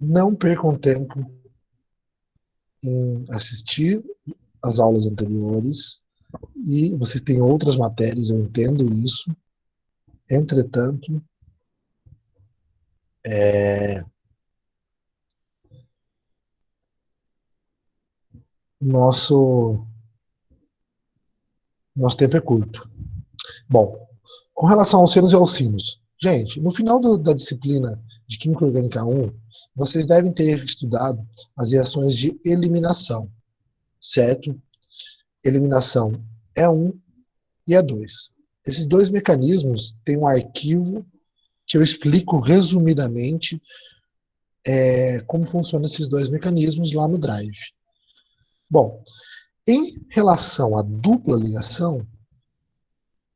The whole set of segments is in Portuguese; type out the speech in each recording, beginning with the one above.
Não percam tempo em assistir as aulas anteriores e vocês têm outras matérias, eu entendo isso. Entretanto, nosso, nosso tempo é curto. Bom, com relação aos senos e aos sinos, gente, no final da disciplina de Química Orgânica 1, vocês devem ter estudado as reações de eliminação, certo? Eliminação E1 e E2. Esses dois mecanismos têm um arquivo que eu explico resumidamente como funcionam esses dois mecanismos lá no Drive. Bom, em relação à dupla ligação,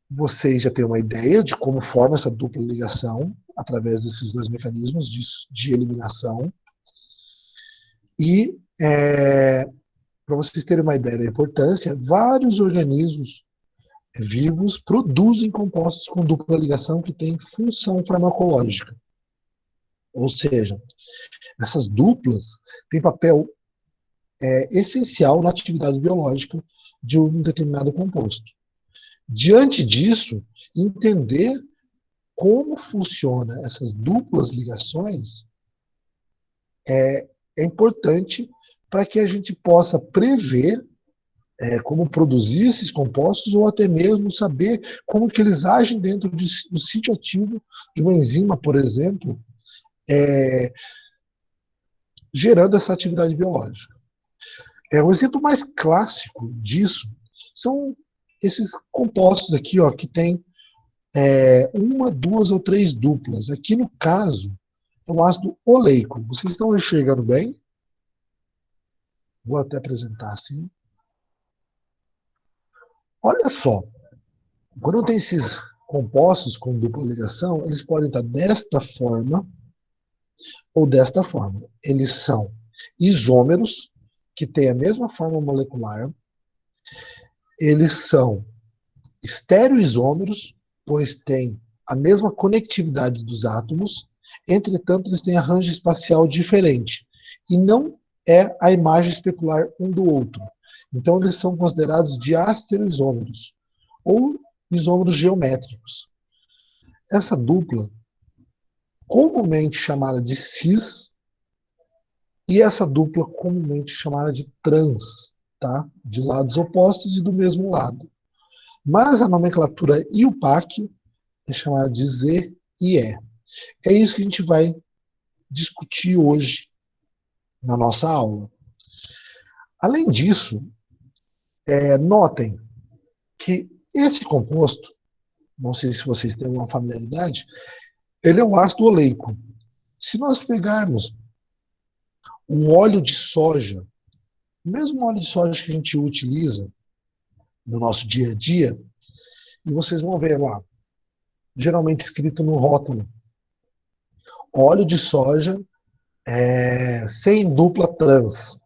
vocês já têm uma ideia de como forma essa dupla ligação através desses dois mecanismos de eliminação. E, para vocês terem uma ideia da importância, vários organismos vivos produzem compostos com dupla ligação que têm função farmacológica. Ou seja, essas duplas têm papel essencial na atividade biológica de um determinado composto. Diante disso, entender como funciona essas duplas ligações é importante para que a gente possa prever como produzir esses compostos ou até mesmo saber como que eles agem dentro do sítio ativo de uma enzima, por exemplo, gerando essa atividade biológica. O exemplo mais clássico disso são esses compostos aqui, ó, que tem uma, duas ou três duplas. Aqui no caso, é o ácido oleico. Vocês estão enxergando bem? Vou até apresentar assim. Olha só, quando tem esses compostos com dupla ligação, eles podem estar desta forma ou desta forma. Eles são isômeros, que têm a mesma forma molecular. Eles são estereoisômeros, pois têm a mesma conectividade dos átomos, entretanto, eles têm arranjo espacial diferente. E não é a imagem especular um do outro. Então, eles são considerados diastereoisômeros, ou isômeros geométricos. Essa dupla, comumente chamada de cis, e essa dupla comumente chamada de trans, tá? De lados opostos e do mesmo lado. Mas a nomenclatura IUPAC é chamada de Z e E. É isso que a gente vai discutir hoje na nossa aula. Além disso, notem que esse composto, não sei se vocês têm uma familiaridade, ele é o ácido oleico. Se nós pegarmos o óleo de soja, o mesmo óleo de soja que a gente utiliza no nosso dia a dia, e vocês vão ver lá, geralmente escrito no rótulo, óleo de soja sem dupla trans,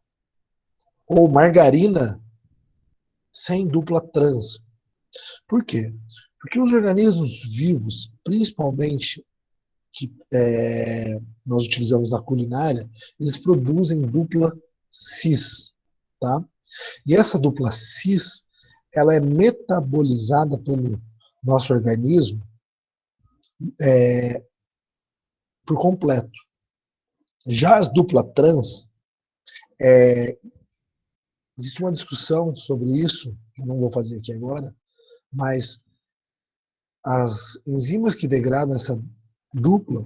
ou margarina sem dupla trans. Por quê? Porque os organismos vivos, principalmente que nós utilizamos na culinária, eles produzem dupla cis, tá? E essa dupla cis, ela é metabolizada pelo nosso organismo por completo. Já as dupla trans, existe uma discussão sobre isso, que eu não vou fazer aqui agora, mas as enzimas que degradam essa dupla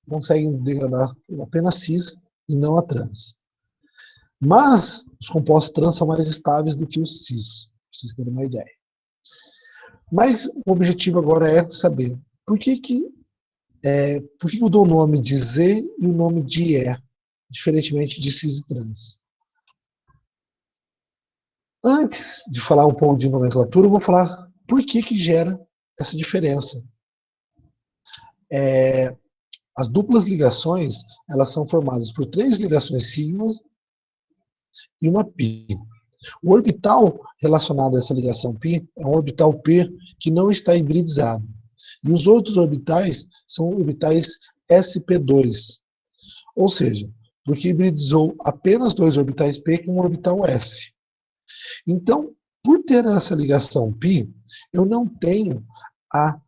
conseguem degradar apenas cis e não a trans. Mas os compostos trans são mais estáveis do que os cis, para vocês terem uma ideia. Mas o objetivo agora é saber por que mudou o nome de Z e o nome de E, diferentemente de cis e trans. Antes de falar um pouco de nomenclatura, eu vou falar por que gera essa diferença. As duplas ligações, elas são formadas por 3 ligações sigmas e uma π. O orbital relacionado a essa ligação π é um orbital p que não está hibridizado. E os outros orbitais são orbitais sp2. Ou seja, porque hibridizou apenas dois orbitais p com um orbital s. Então, por ter essa ligação π, eu não tenho a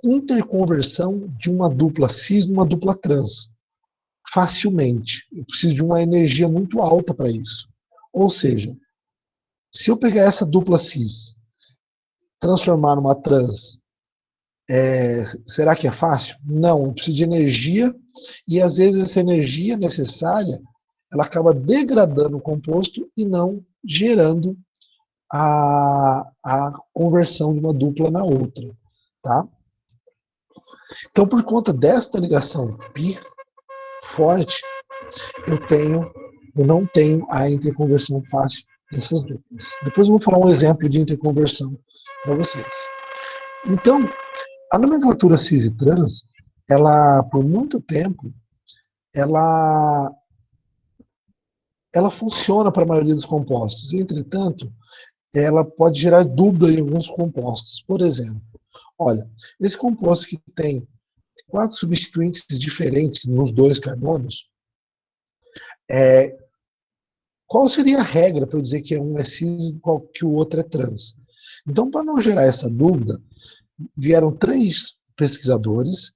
interconversão de uma dupla cis numa dupla trans facilmente. Eu preciso de uma energia muito alta para isso. Ou seja, se eu pegar essa dupla cis, transformar numa trans, será que é fácil? Não, eu preciso de energia e às vezes essa energia necessária ela acaba degradando o composto e não gerando a conversão de uma dupla na outra, tá? Então, por conta desta ligação π forte, eu não tenho a interconversão fácil dessas duplas. Depois eu vou falar um exemplo de interconversão para vocês. Então, a nomenclatura cis e trans, ela, por muito tempo, ela funciona para a maioria dos compostos. Entretanto, ela pode gerar dúvida em alguns compostos. Por exemplo, olha, esse composto que tem 4 substituintes diferentes nos 2 carbonos, qual seria a regra para eu dizer que um é cis e que o outro é trans? Então, para não gerar essa dúvida, vieram 3 pesquisadores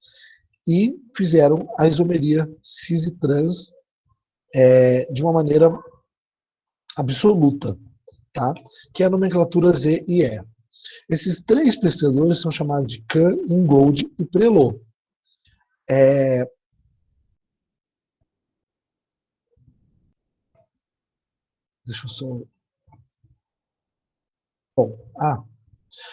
e fizeram a isomeria cis e trans de uma maneira absoluta, tá? Que é a nomenclatura Z e E. Esses 3 pesquisadores são chamados de Kahn, Ingold e Prelot. Deixa eu só... Bom,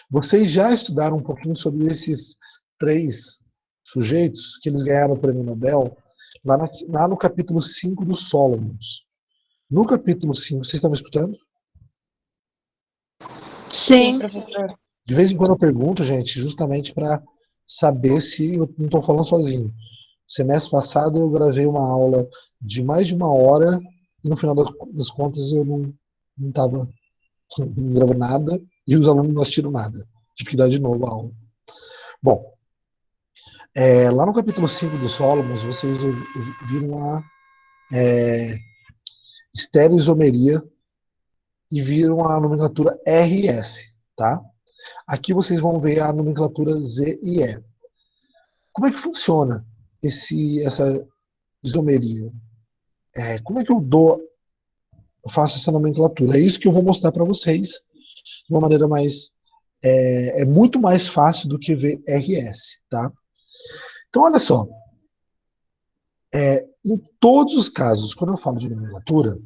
vocês já estudaram um pouquinho sobre esses 3 sujeitos que eles ganharam o prêmio Nobel lá no capítulo 5 do Solomons. No capítulo 5, vocês estão me escutando? Sim, professor. De vez em quando eu pergunto, gente, justamente para saber se eu não estou falando sozinho. Semestre passado eu gravei uma aula de mais de 1 hora e no final das contas eu não estava gravando nada e os alunos não assistiram nada. Tive que dar de novo a aula. Bom, lá no capítulo 5 do Solomons, vocês viram a estereoisomeria e viram a nomenclatura RS, tá? Aqui vocês vão ver a nomenclatura Z e E. Como é que funciona essa isomeria? Como é que eu faço essa nomenclatura? É isso que eu vou mostrar para vocês de uma maneira mais... É muito mais fácil do que ver RS, tá? Então, olha só. Em todos os casos, quando eu falo de nomenclatura,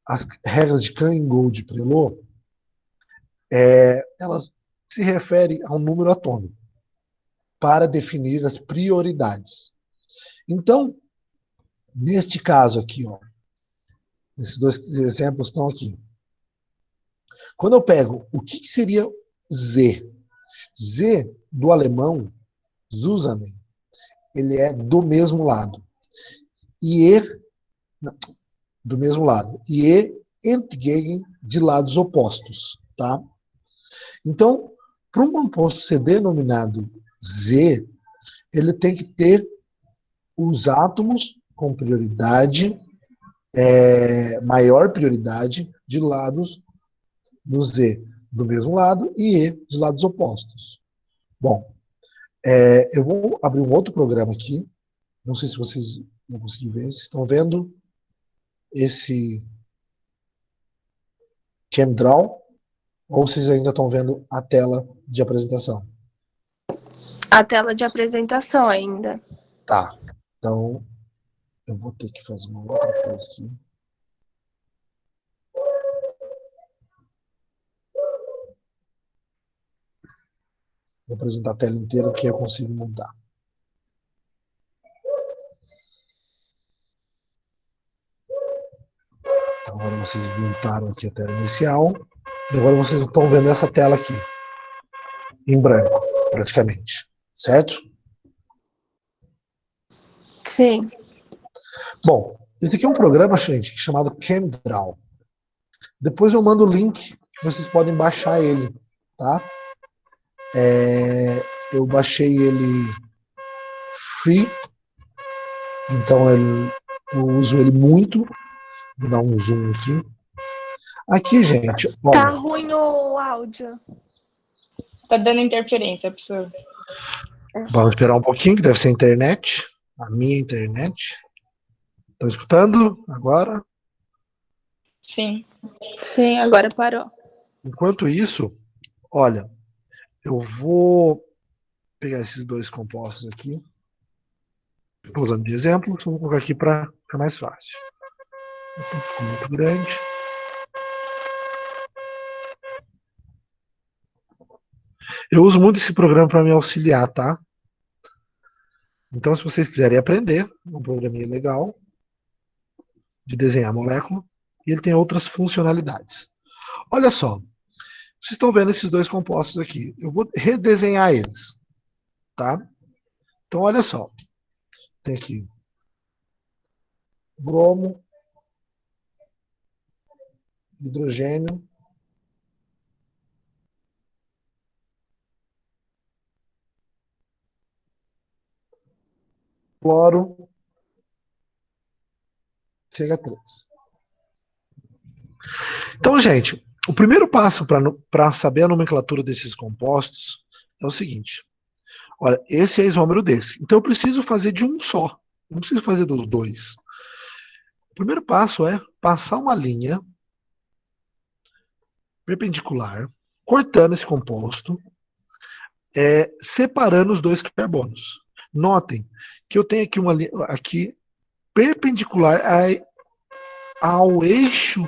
as regras de Kahn, Ingold e Prelot, elas se referem a um número atômico para definir as prioridades. Então, neste caso aqui, ó, esses 2 exemplos estão aqui. Quando eu pego, o que seria Z? Z, do alemão, zusammen, ele é do mesmo lado. E do mesmo lado. E entgegen, de lados opostos, tá? Então, para um composto ser denominado Z, ele tem que ter os átomos com prioridade, maior prioridade, de lados do Z do mesmo lado e E de lados opostos. Bom, eu vou abrir um outro programa aqui. Não sei se vocês vão conseguir ver. Vocês estão vendo esse ChemDraw? Ou vocês ainda estão vendo a tela de apresentação? A tela de apresentação ainda. Tá. Então, eu vou ter que fazer uma outra coisa aqui. Vou apresentar a tela inteira que eu consigo mudar. Então, agora vocês montaram aqui a tela inicial. E agora vocês estão vendo essa tela aqui. Em branco, praticamente. Certo? Sim. Bom, esse aqui é um programa, gente, chamado ChemDraw. Depois eu mando o link que vocês podem baixar ele, tá? Eu baixei ele free, então Eu uso ele muito. Vou dar um zoom aqui. Aqui, gente, Tá olha. ruim o áudio. Tá dando interferência, professor. Vamos esperar um pouquinho, que deve ser a internet. A minha internet. Estão escutando agora? Sim. Sim, agora parou. Enquanto isso, olha, eu vou pegar esses dois compostos aqui. Estou usando de exemplo, vou colocar aqui para ficar mais fácil. Ficou muito grande. Eu uso muito esse programa para me auxiliar, tá? Então, se vocês quiserem aprender, é um programinha legal de desenhar molécula e ele tem outras funcionalidades. Olha só, vocês estão vendo esses dois compostos aqui. Eu vou redesenhar eles, tá? Então, olha só. Tem aqui bromo, hidrogênio, cloro, CH3. Então, gente, o primeiro passo para saber a nomenclatura desses compostos é o seguinte. Olha, esse é isômero desse. Então, eu preciso fazer de um só. Não preciso fazer dos dois. O primeiro passo é passar uma linha perpendicular, cortando esse composto, separando os dois carbonos. Notem que eu tenho aqui uma linha aqui perpendicular ao eixo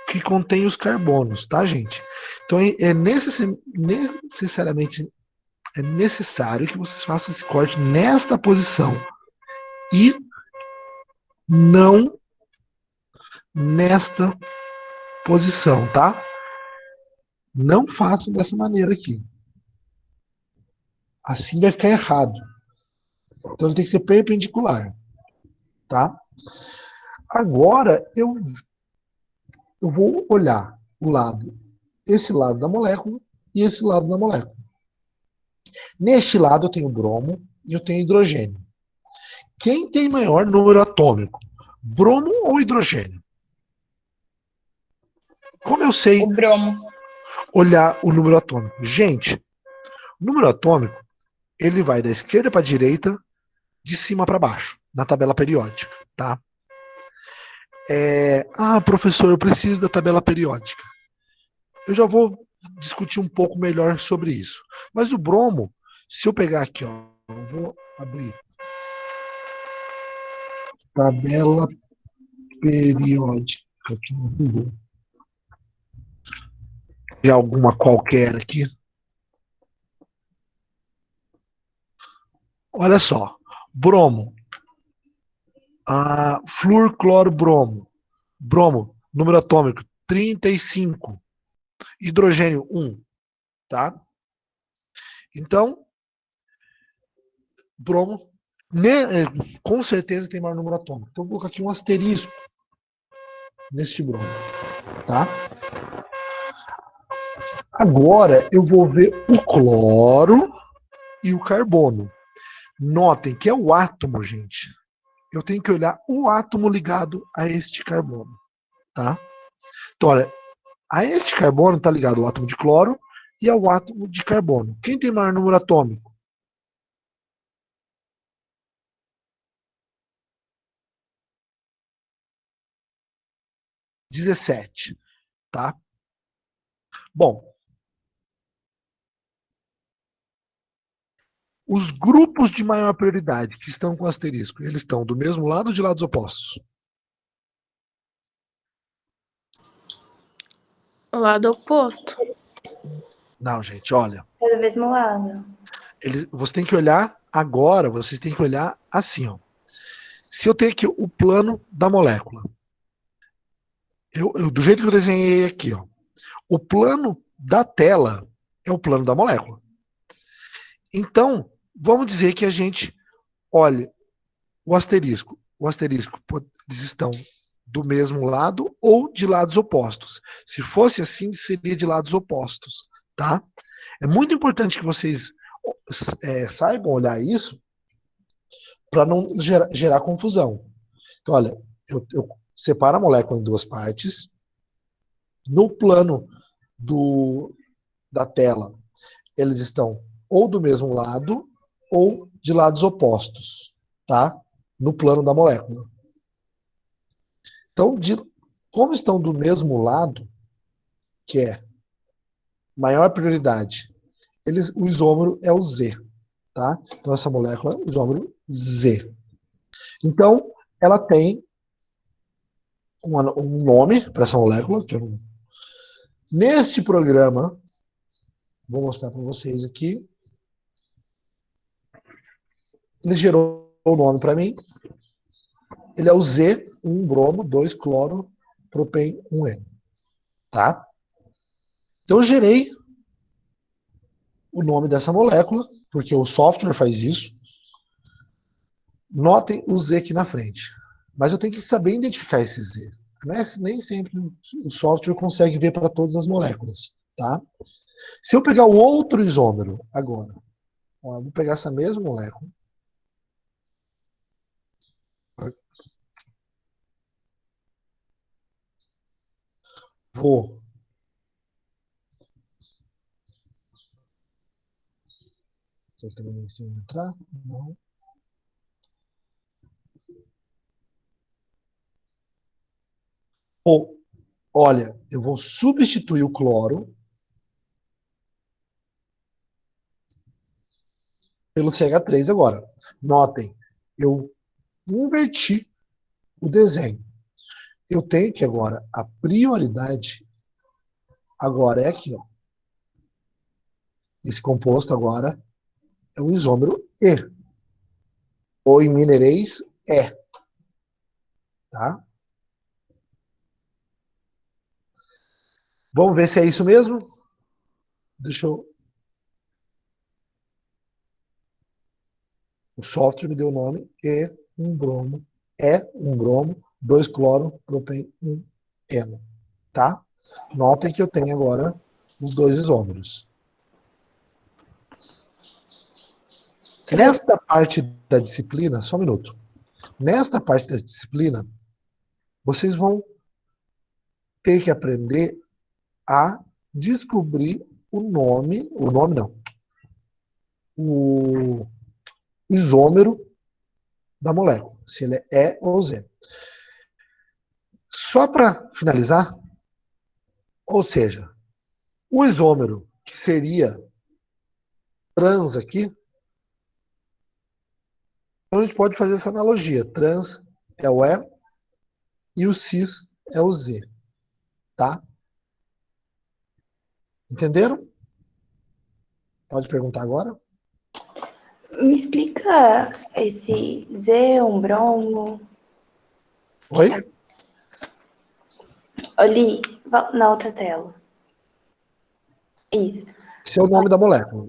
que contém os carbonos, tá, gente? Então é necessariamente necessário que vocês façam esse corte nesta posição e não nesta posição, tá? Não façam dessa maneira aqui. Assim vai ficar errado. Então ele tem que ser perpendicular, tá? Agora eu vou olhar esse lado da molécula e esse lado da molécula. Neste lado eu tenho bromo e eu tenho hidrogênio. Quem tem maior número atômico? Bromo ou hidrogênio? Como eu sei O bromo. olhar o número atômico? Gente, o número atômico ele vai da esquerda para a direita, de cima para baixo, na tabela periódica, tá? Professor, eu preciso da tabela periódica. Eu já vou discutir um pouco melhor sobre isso. Mas o bromo, se eu pegar aqui, ó, eu vou abrir tabela periódica aqui no Google. De alguma qualquer aqui. Olha só. Bromo. Flúor, cloro, bromo. Bromo, número atômico 35. Hidrogênio 1. Tá? Então, bromo, com certeza tem maior número atômico. Então, vou colocar aqui um asterisco neste bromo. Tá? Agora, eu vou ver o cloro e o carbono. Notem que é o átomo, gente. Eu tenho que olhar o átomo ligado a este carbono. Tá? Então, olha, a este carbono está ligado ao átomo de cloro e ao átomo de carbono. Quem tem maior número atômico? (17). Tá? Bom, os grupos de maior prioridade que estão com asterisco, eles estão do mesmo lado ou de lados opostos? O lado oposto. Não, gente, olha. É do mesmo lado. Você tem que olhar agora, vocês têm que olhar assim, ó. Se eu tenho aqui o plano da molécula, do jeito que eu desenhei aqui, ó, o plano da tela é o plano da molécula. Então, vamos dizer que a gente olha o asterisco. O asterisco, eles estão do mesmo lado ou de lados opostos. Se fosse assim, seria de lados opostos, tá? É muito importante que vocês saibam olhar isso para não gerar confusão. Então, olha, eu separo a molécula em duas partes. No plano da tela, eles estão ou do mesmo lado ou de lados opostos, tá? No plano da molécula. Então, como estão do mesmo lado, que é maior prioridade, o isômero é o Z, tá? Então, essa molécula é o isômero Z. Então, ela tem um nome para essa molécula, que eu não... Neste programa, vou mostrar para vocês aqui, ele gerou o nome para mim. Ele é o Z, 1 bromo, 2 cloro, propen, 1N. Tá? Então eu gerei o nome dessa molécula, porque o software faz isso. Notem o Z aqui na frente. Mas eu tenho que saber identificar esse Z. Nem sempre o software consegue ver para todas as moléculas. Tá? Se eu pegar o outro isômero agora, ó, eu vou pegar essa mesma molécula. Vou entrar? Não. Olha, eu vou substituir o cloro pelo CH3 agora. Notem, eu inverti o desenho. Eu tenho que agora, a prioridade agora é aqui. Ó. Esse composto agora é o isômero E. Ou em minerais, E. Tá? Vamos ver se é isso mesmo? Deixa eu... O software me deu o nome E, 1 bromo, E, 1 bromo, 2 cloro, propen, 1 eno. Tá? Notem que eu tenho agora os dois isômeros. Nesta parte da disciplina, só um minuto. Nesta parte da disciplina, vocês vão ter que aprender a descobrir o nome não, o isômero da molécula, se ele é E ou Z. Só para finalizar, ou seja, o isômero que seria trans aqui, então a gente pode fazer essa analogia. Trans é o E e o cis é o Z. Tá? Entenderam? Pode perguntar agora? Me explica esse Z, um bromo. Oi? Ali, na outra tela. Isso. Esse é o nome da molécula.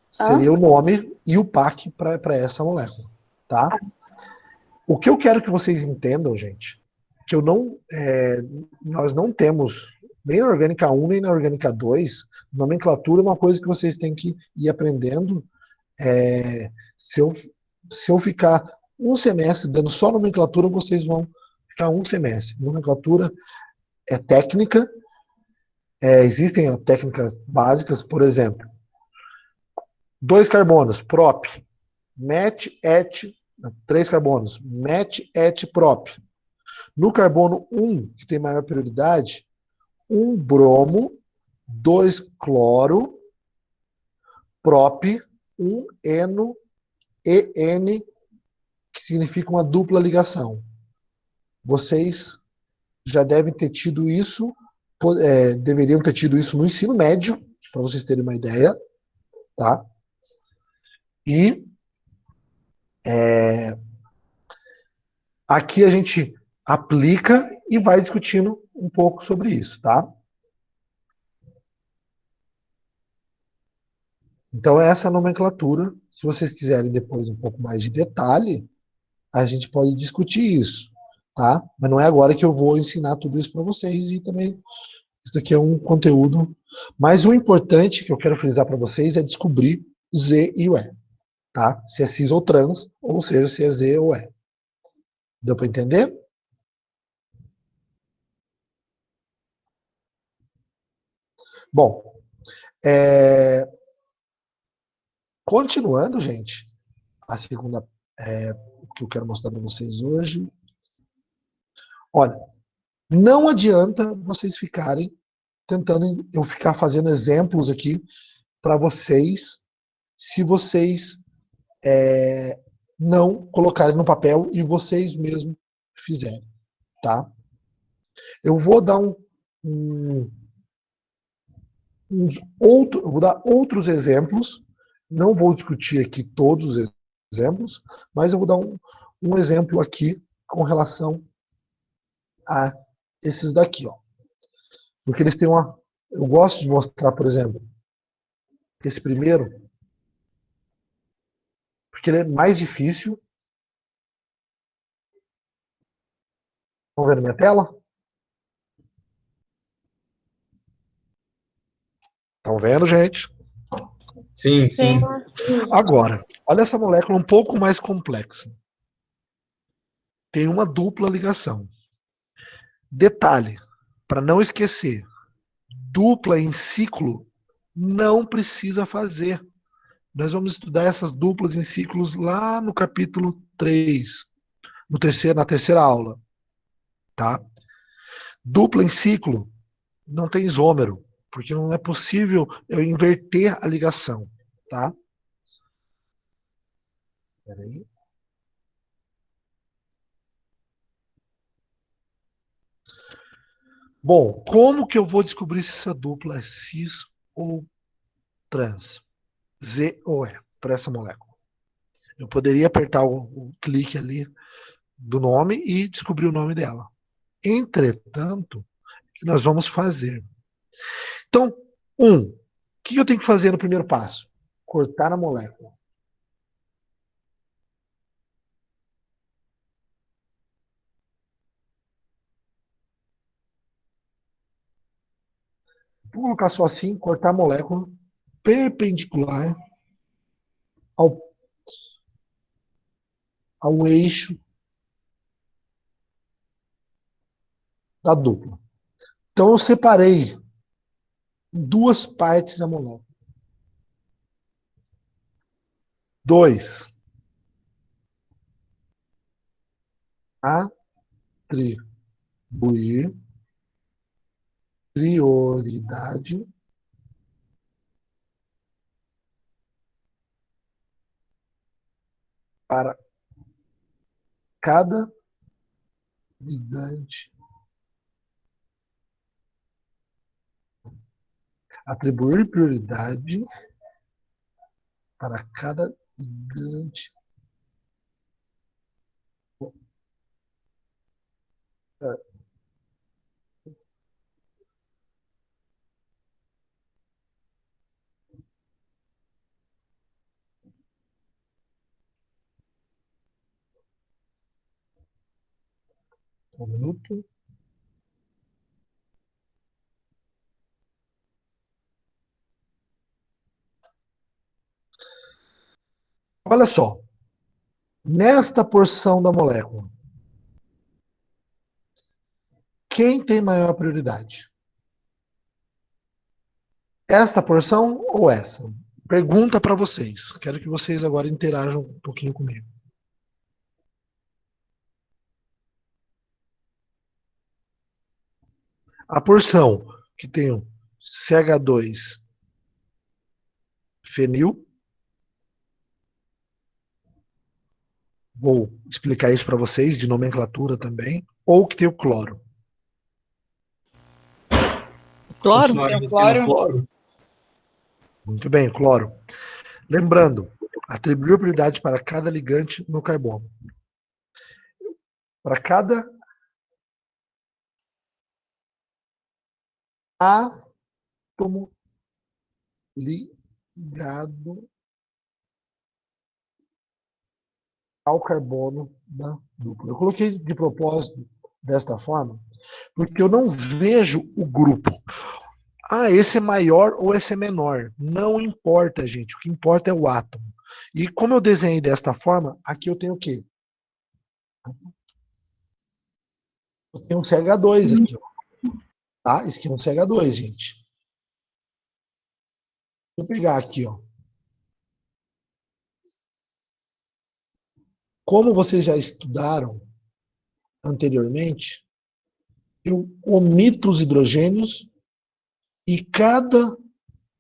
Seria o nome e o PAC para essa molécula. Tá? O que eu quero que vocês entendam, gente, que nós não temos, nem na Orgânica 1, nem na Orgânica 2, nomenclatura é uma coisa que vocês têm que ir aprendendo. Se eu ficar um semestre dando só nomenclatura, vocês vão ficar um semestre. Nomenclatura é técnica, existem técnicas básicas, por exemplo, 2 carbonos, prop, met, et, 3 carbonos, met, et, prop. No carbono 1, que tem maior prioridade, 1 bromo, 2 cloro, prop, 1 eno, EN, que significa uma dupla ligação. Vocês já devem ter tido isso, deveriam ter tido isso no ensino médio, para vocês terem uma ideia. Tá? E aqui a gente aplica e vai discutindo um pouco sobre isso, tá? Então, essa é a nomenclatura. Se vocês quiserem depois um pouco mais de detalhe, a gente pode discutir isso, tá? Mas não é agora que eu vou ensinar tudo isso para vocês e também isso aqui é um conteúdo. Mas o importante que eu quero frisar para vocês é descobrir o Z e o E, tá? Se é cis ou trans, ou seja, se é Z ou E. Deu para entender? Bom, continuando, gente, a segunda que eu quero mostrar para vocês hoje. Olha, não adianta vocês ficarem tentando, eu ficar fazendo exemplos aqui para vocês, se vocês não colocarem no papel e vocês mesmos fizerem, tá? Eu vou dar eu vou dar outros exemplos, não vou discutir aqui todos os exemplos, mas eu vou dar um exemplo aqui com relação a esses daqui, ó. Porque eles têm uma... Eu gosto de mostrar, por exemplo, esse primeiro, porque ele é mais difícil. Estão vendo minha tela? Estão vendo, gente? Sim, Sim. sim. Agora, olha essa molécula um pouco mais complexa. Tem uma dupla ligação. Detalhe, para não esquecer, dupla em ciclo não precisa fazer. Nós vamos estudar essas duplas em ciclos lá no capítulo 3, na terceira aula. Tá? Dupla em ciclo não tem isômero, porque não é possível eu inverter a ligação. Tá? Espera aí. Bom, como que eu vou descobrir se essa dupla é cis ou trans? Z ou E, para essa molécula. Eu poderia apertar o clique ali do nome e descobrir o nome dela. Entretanto, o que nós vamos fazer? Então, o que eu tenho que fazer no primeiro passo? Cortar a molécula. Vou colocar só assim, cortar a molécula perpendicular ao eixo da dupla. Então, eu separei em duas partes da molécula. 2. Atribuir prioridade para cada ligante. Atribuir prioridade para cada ligante. Um minuto. Olha só. Nesta porção da molécula, quem tem maior prioridade? Esta porção ou essa? Pergunta para vocês. Quero que vocês agora interajam um pouquinho comigo. A porção que tem o CH2 fenil. Vou explicar isso para vocês, de nomenclatura também. Ou que tem o cloro. Cloro? Continuar Tem o dizendo cloro? Muito bem, cloro. Lembrando, atribuir prioridade para cada ligante no carbono. Para cada átomo ligado ao carbono da dupla. Eu coloquei de propósito desta forma, porque eu não vejo o grupo. Ah, esse é maior ou esse é menor. Não importa, gente. O que importa é o átomo. E como eu desenhei desta forma, aqui eu tenho o quê? Eu tenho um CH2 aqui, ó. Tá? Esse aqui é um CH2, gente. Vou pegar aqui, ó. Como vocês já estudaram anteriormente, eu omito os hidrogênios e cada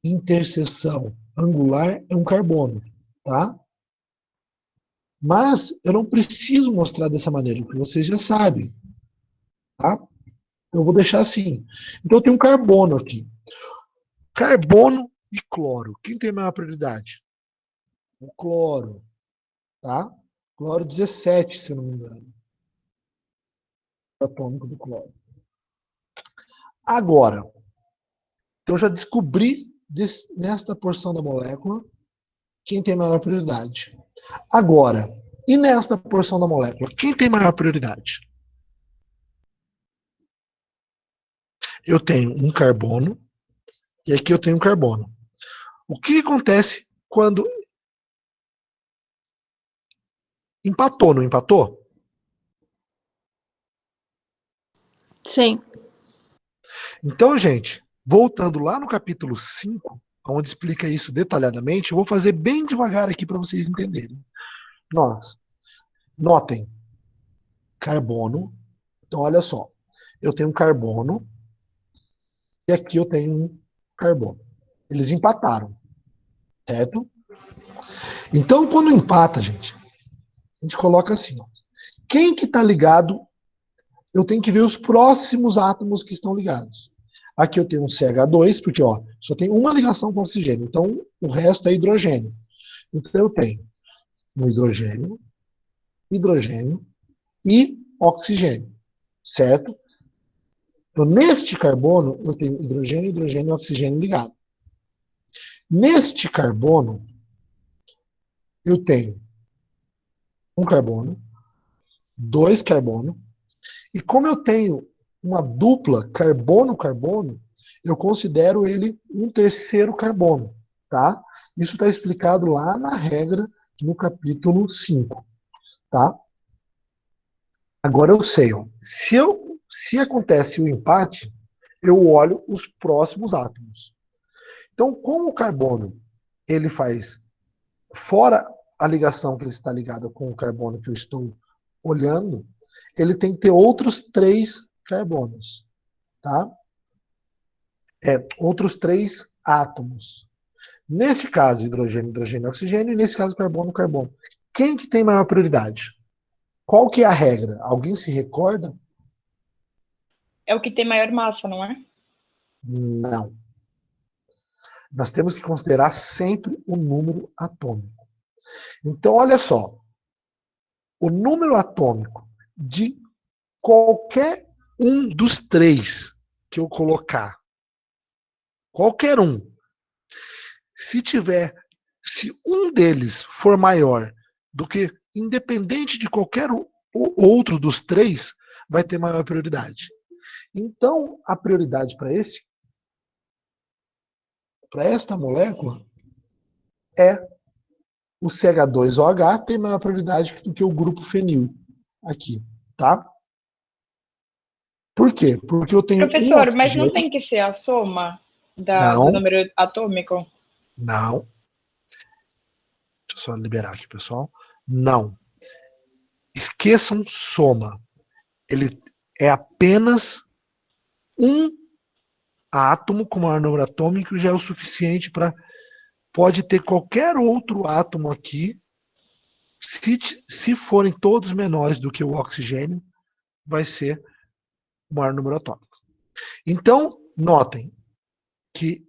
interseção angular é um carbono, tá? Mas eu não preciso mostrar dessa maneira, porque vocês já sabem, tá? Eu vou deixar assim. Então eu tenho um carbono aqui. Carbono e cloro. Quem tem maior prioridade? O cloro, tá? Cloro 17, se eu não me engano. Atômico do cloro. Agora, então eu já descobri nesta porção da molécula quem tem maior prioridade. Agora, e nesta porção da molécula, quem tem maior prioridade? Eu tenho um carbono e aqui eu tenho um carbono. O que acontece quando empatou, não empatou? Sim. Então, gente, voltando lá no capítulo 5, onde explica isso detalhadamente, eu vou fazer bem devagar aqui para vocês entenderem. Notem, carbono. Então, olha só. Eu tenho um carbono e aqui eu tenho um carbono. Eles empataram, certo? Então, quando empata, gente, a gente coloca assim, ó. Quem que está ligado, eu tenho que ver os próximos átomos que estão ligados. Aqui eu tenho um CH2, porque ó, só tem uma ligação com oxigênio, então o resto é hidrogênio. Então eu tenho um hidrogênio, hidrogênio e oxigênio, certo? Então neste carbono eu tenho hidrogênio, hidrogênio e oxigênio ligado. Neste carbono eu tenho um carbono, dois carbono, e como eu tenho uma dupla carbono-carbono, eu considero ele um terceiro carbono, tá? Isso está explicado lá na regra, no capítulo 5, tá? Agora eu sei, ó, se acontece o empate, eu olho os próximos átomos. Então, como o carbono, ele faz, fora a ligação que ele está ligada com o carbono que eu estou olhando, ele tem que ter outros 3 carbonos, tá? Outros 3 átomos. Nesse caso, hidrogênio, hidrogênio, oxigênio, e nesse caso, carbono, carbono. Quem que tem maior prioridade? Qual que é a regra? Alguém se recorda? É o que tem maior massa, não é? Não. Nós temos que considerar sempre o número atômico. Então, olha só. O número atômico de qualquer um dos 3 que eu colocar, qualquer um, se um deles for maior do que, independente de qualquer outro dos 3, vai ter maior prioridade. Então, a prioridade para esta molécula é o CH2OH tem maior prioridade do que o grupo fenil aqui, tá? Por quê? Porque eu tenho Professor, mas não tem que ser a soma do número atômico? Não. Deixa eu só liberar aqui, pessoal. Não. Esqueçam soma. Ele é apenas um átomo com maior número atômico, já é o suficiente para... Pode ter qualquer outro átomo aqui. Se forem todos menores do que o oxigênio, vai ser o maior número atômico. Então, notem que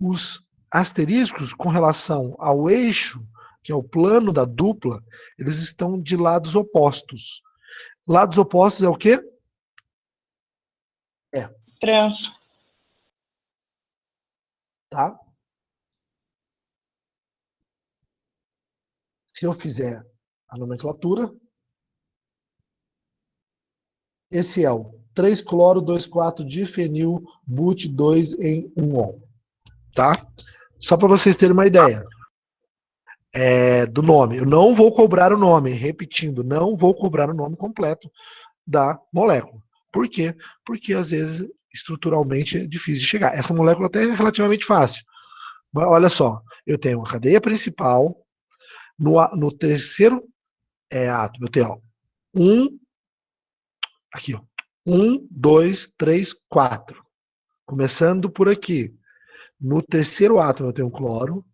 os asteriscos com relação ao eixo, que é o plano da dupla, eles estão de lados opostos. Lados opostos é o quê? Trans. Tá? Se eu fizer a nomenclatura, esse é o 3-cloro 2,4-difenil but 2 em 1-ol. Tá? Só para vocês terem uma ideia. do nome. Eu não vou cobrar o nome, repetindo, não vou cobrar o nome completo da molécula. Por quê? Porque às vezes estruturalmente é difícil de chegar. Essa molécula até é relativamente fácil. Mas olha só, eu tenho uma cadeia principal, no terceiro átomo eu tenho aqui, ó, 1, 2, 3, 4. Começando por aqui. No terceiro átomo eu tenho cloro,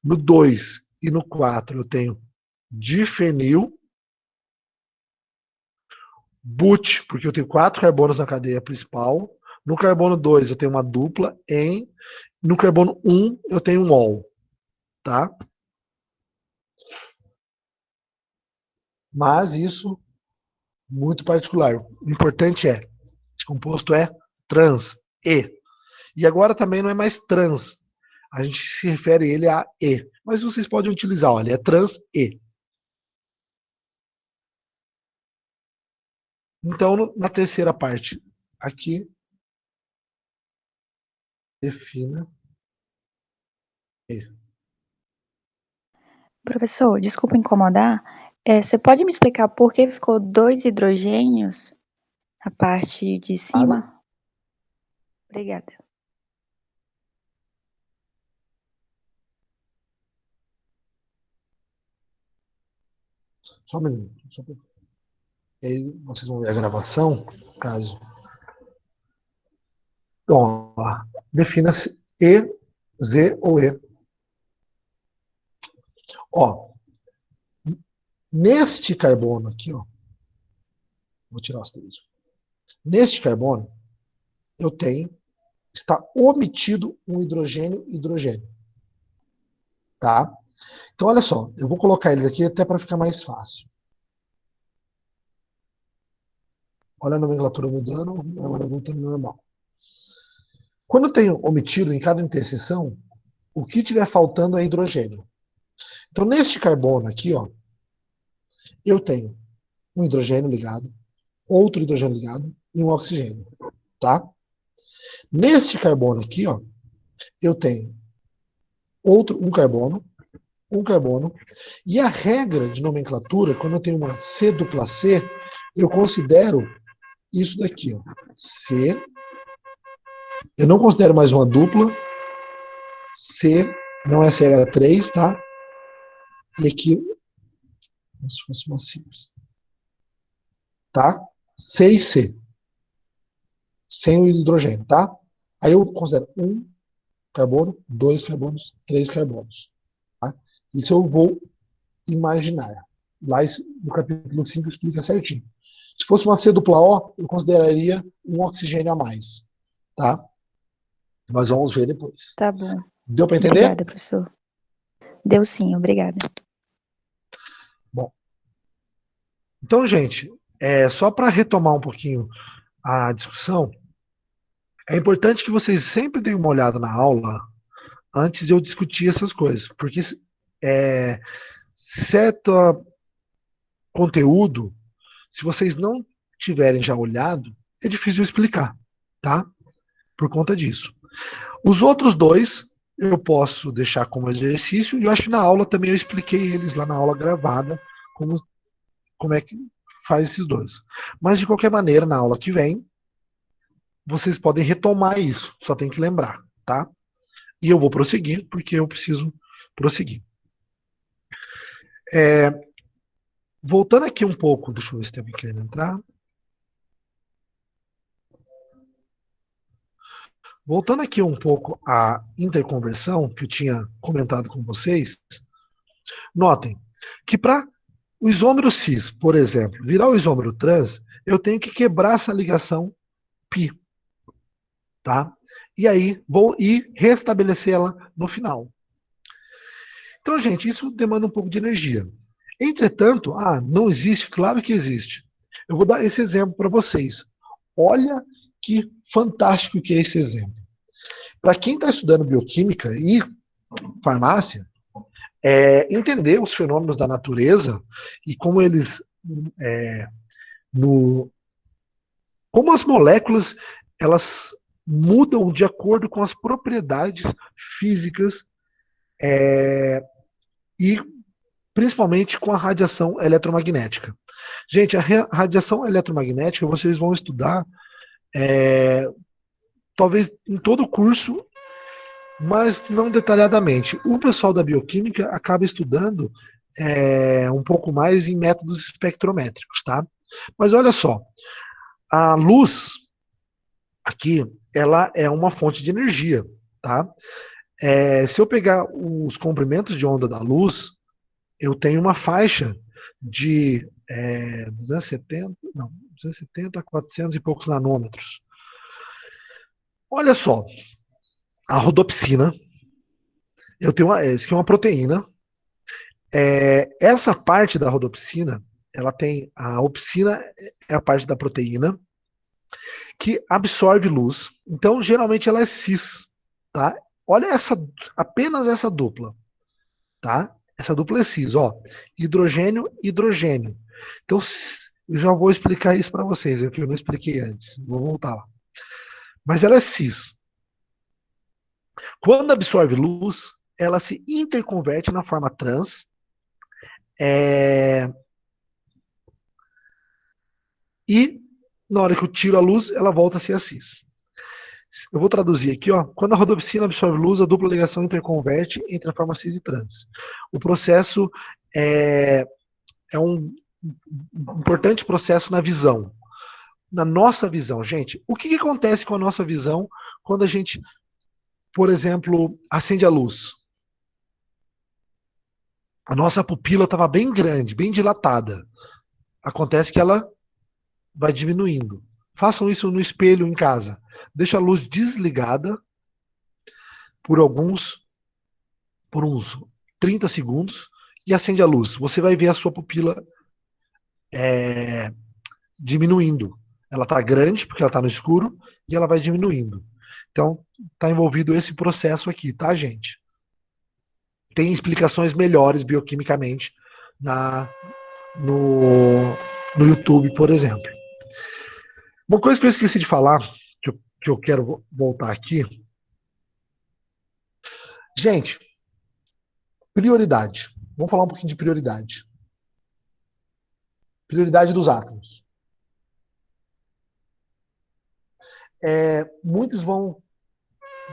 no 2 e no 4 eu tenho difenil, but, porque eu tenho 4 carbonos na cadeia principal. No carbono 2 eu tenho uma dupla em. No carbono 1 eu tenho um ol. Tá? Mas isso, muito particular. O importante esse composto é trans, E. E agora também não é mais trans. A gente se refere a ele a E. Mas vocês podem utilizar, olha, é trans E. Então, na terceira parte, aqui, defina E. Professor, desculpa incomodar. Você pode me explicar por que ficou 2 hidrogênios na parte de cima? Claro. Obrigada. Só um minuto. E aí vocês vão ver a gravação, caso. Bom, defina-se E, Z ou E. Ó, neste carbono aqui, ó, vou tirar o asterisco. Neste carbono, eu tenho, está omitido um hidrogênio, tá? Então, olha só, eu vou colocar eles aqui até para ficar mais fácil. Olha a nomenclatura mudando, é uma nomenclatura normal. Quando eu tenho omitido em cada interseção, o que estiver faltando é hidrogênio. Então, neste carbono aqui, ó, eu tenho um hidrogênio ligado, outro hidrogênio ligado e um oxigênio, tá? Neste carbono aqui, ó, eu tenho um carbono, e a regra de nomenclatura, quando eu tenho uma C dupla C, eu considero isso daqui, ó, C. Eu não considero mais uma dupla, C não é CH3, tá? E aqui, como se fosse uma simples. Tá? C e C. Sem o hidrogênio, tá? Aí eu considero um carbono, 2 carbonos, 3 carbonos. Tá? Isso eu vou imaginar. Lá no capítulo 5 explica certinho. Se fosse uma C dupla O, eu consideraria um oxigênio a mais. Tá? Nós vamos ver depois. Tá bom. Deu para entender? Obrigada, professor. Deu sim, obrigada. Bom. Então, gente, só para retomar um pouquinho a discussão, é importante que vocês sempre deem uma olhada na aula antes de eu discutir essas coisas, porque certo conteúdo, se vocês não tiverem já olhado, é difícil de explicar, tá? Por conta disso. Os outros dois eu posso deixar como exercício, e eu acho que na aula também eu expliquei eles lá na aula gravada, como é que faz esses dois. Mas de qualquer maneira, na aula que vem, vocês podem retomar isso, só tem que lembrar, tá? E eu vou prosseguir, porque eu preciso prosseguir. Voltando aqui um pouco, deixa eu ver se tem alguém querendo entrar. Voltando aqui um pouco à interconversão que eu tinha comentado com vocês, notem que para o isômero cis, por exemplo, virar o isômero trans, eu tenho que quebrar essa ligação π, tá? E aí vou restabelecer ela no final. Então, gente, isso demanda um pouco de energia. Entretanto, não existe? Claro que existe. Eu vou dar esse exemplo para vocês. Olha que fantástico que é esse exemplo. Para quem está estudando bioquímica e farmácia, entender os fenômenos da natureza e como eles, como as moléculas, elas mudam de acordo com as propriedades físicas e principalmente com a radiação eletromagnética. Gente, a radiação eletromagnética vocês vão estudar talvez em todo o curso, mas não detalhadamente. O pessoal da bioquímica acaba estudando um pouco mais em métodos espectrométricos, tá? Mas olha só, a luz aqui, ela é uma fonte de energia, tá? Se eu pegar os comprimentos de onda da luz, eu tenho uma faixa de 270 a 400 e poucos nanômetros. Olha só, a rodopsina, eu tenho essa aqui é uma proteína. Essa parte da rodopsina, ela tem a opsina, é a parte da proteína que absorve luz. Então, geralmente ela é cis, tá? Olha apenas essa dupla, tá? Essa dupla é cis, ó. Hidrogênio, hidrogênio. Então, eu já vou explicar isso para vocês, que eu não expliquei antes. Vou voltar lá. Mas ela é cis. Quando absorve luz, ela se interconverte na forma trans. E na hora que eu tiro a luz, ela volta a ser a cis. Eu vou traduzir aqui, ó. Quando a rodopsina absorve luz, a dupla ligação interconverte entre a forma cis e trans. O processo é um importante processo na visão. Na nossa visão, gente, o que acontece com a nossa visão quando a gente, por exemplo, acende a luz? A nossa pupila estava bem grande, bem dilatada. Acontece que ela vai diminuindo. Façam isso no espelho em casa. Deixa a luz desligada por uns 30 segundos e acende a luz. Você vai ver a sua pupila diminuindo. Ela está grande porque ela está no escuro e ela vai diminuindo. Então, está envolvido esse processo aqui, tá, gente? Tem explicações melhores bioquimicamente no YouTube, por exemplo. Uma coisa que eu esqueci de falar, que eu quero voltar aqui. Gente, prioridade. Vamos falar um pouquinho de prioridade. Prioridade dos átomos. Muitos vão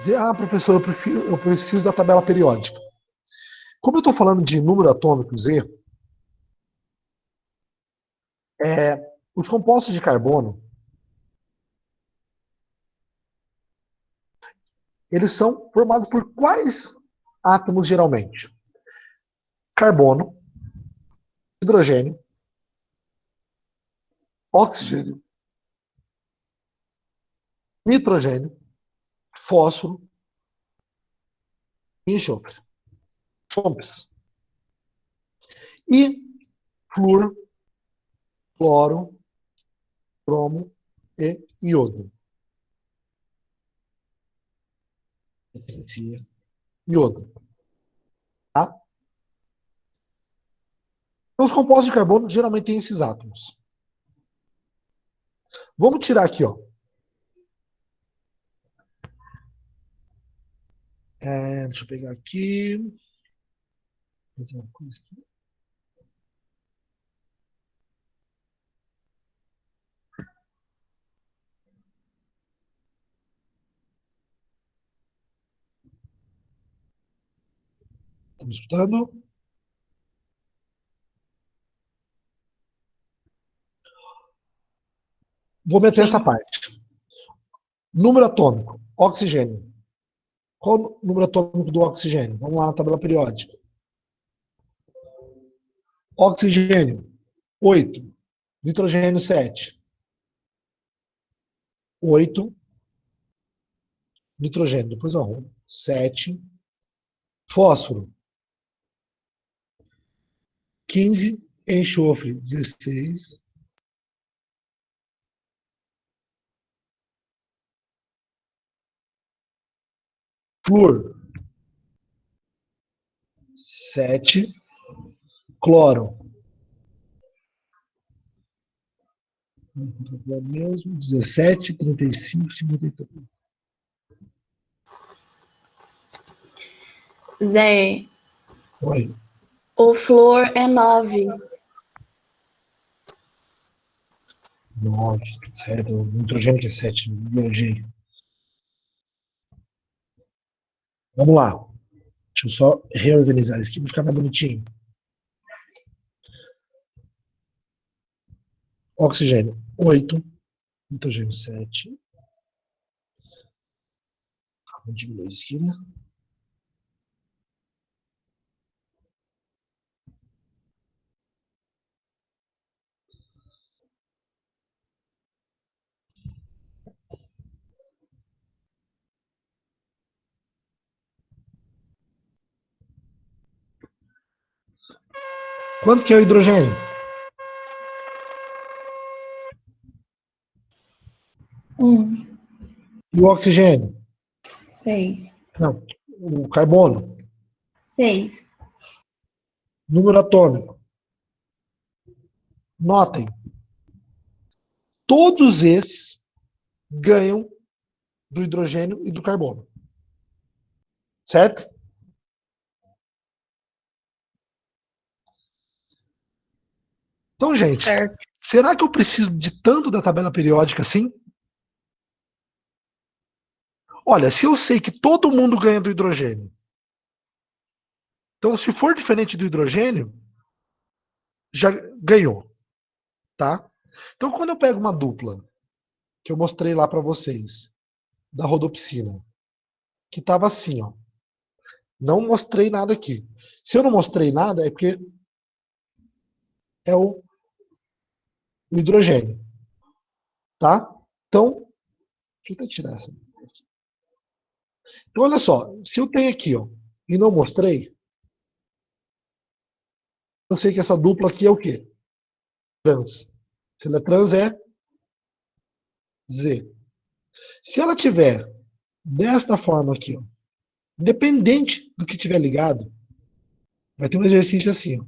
dizer, professor, eu preciso da tabela periódica. Como eu estou falando de número atômico Z, os compostos de carbono, eles são formados por quais átomos geralmente? Carbono, hidrogênio, oxigênio, nitrogênio, fósforo e enxofre. E flúor, cloro, cromo e iodo. Iodo. Tá? Então, os compostos de carbono geralmente têm esses átomos. Vamos tirar aqui, ó. Deixa eu pegar aqui. Fazer uma coisa aqui. Tá me escutando? Vou meter essa parte. Número atômico, oxigênio. Qual o número atômico do oxigênio? Vamos lá na tabela periódica. Oxigênio, 8. Nitrogênio, 7. 8. Nitrogênio, depois eu arrumo. 7. Fósforo, 15. Enxofre, 16. Flúor, 7. Cloro, mesmo, 17, 35, 53. Zé, Oi. O flúor é 9. 9, certo. O nitrogênio que é 7. Biologia. Vamos lá. Deixa eu só reorganizar isso aqui para ficar mais bonitinho. Oxigênio, 8. Nitrogênio, 7. Vamos diminuir isso aqui, né? Quanto que é o hidrogênio? 1. E o oxigênio? 6. Não, o carbono. 6. Número atômico. Notem, todos esses ganham do hidrogênio e do carbono. Certo? Então, gente, Certo. será que eu preciso de tanto da tabela periódica assim? Olha, se eu sei que todo mundo ganha do hidrogênio, então se for diferente do hidrogênio, já ganhou, tá? Então, quando eu pego uma dupla, que eu mostrei lá para vocês, da rodopsina, que estava assim, ó. Não mostrei nada aqui. Se eu não mostrei nada, é porque é o hidrogênio, tá? Então, deixa eu até tirar essa. Então, olha só, se eu tenho aqui, ó, e não mostrei, eu sei que essa dupla aqui é o quê? Trans. Se ela é trans, é Z. Se ela tiver desta forma aqui, ó, independente do que tiver ligado, vai ter um exercício assim, ó.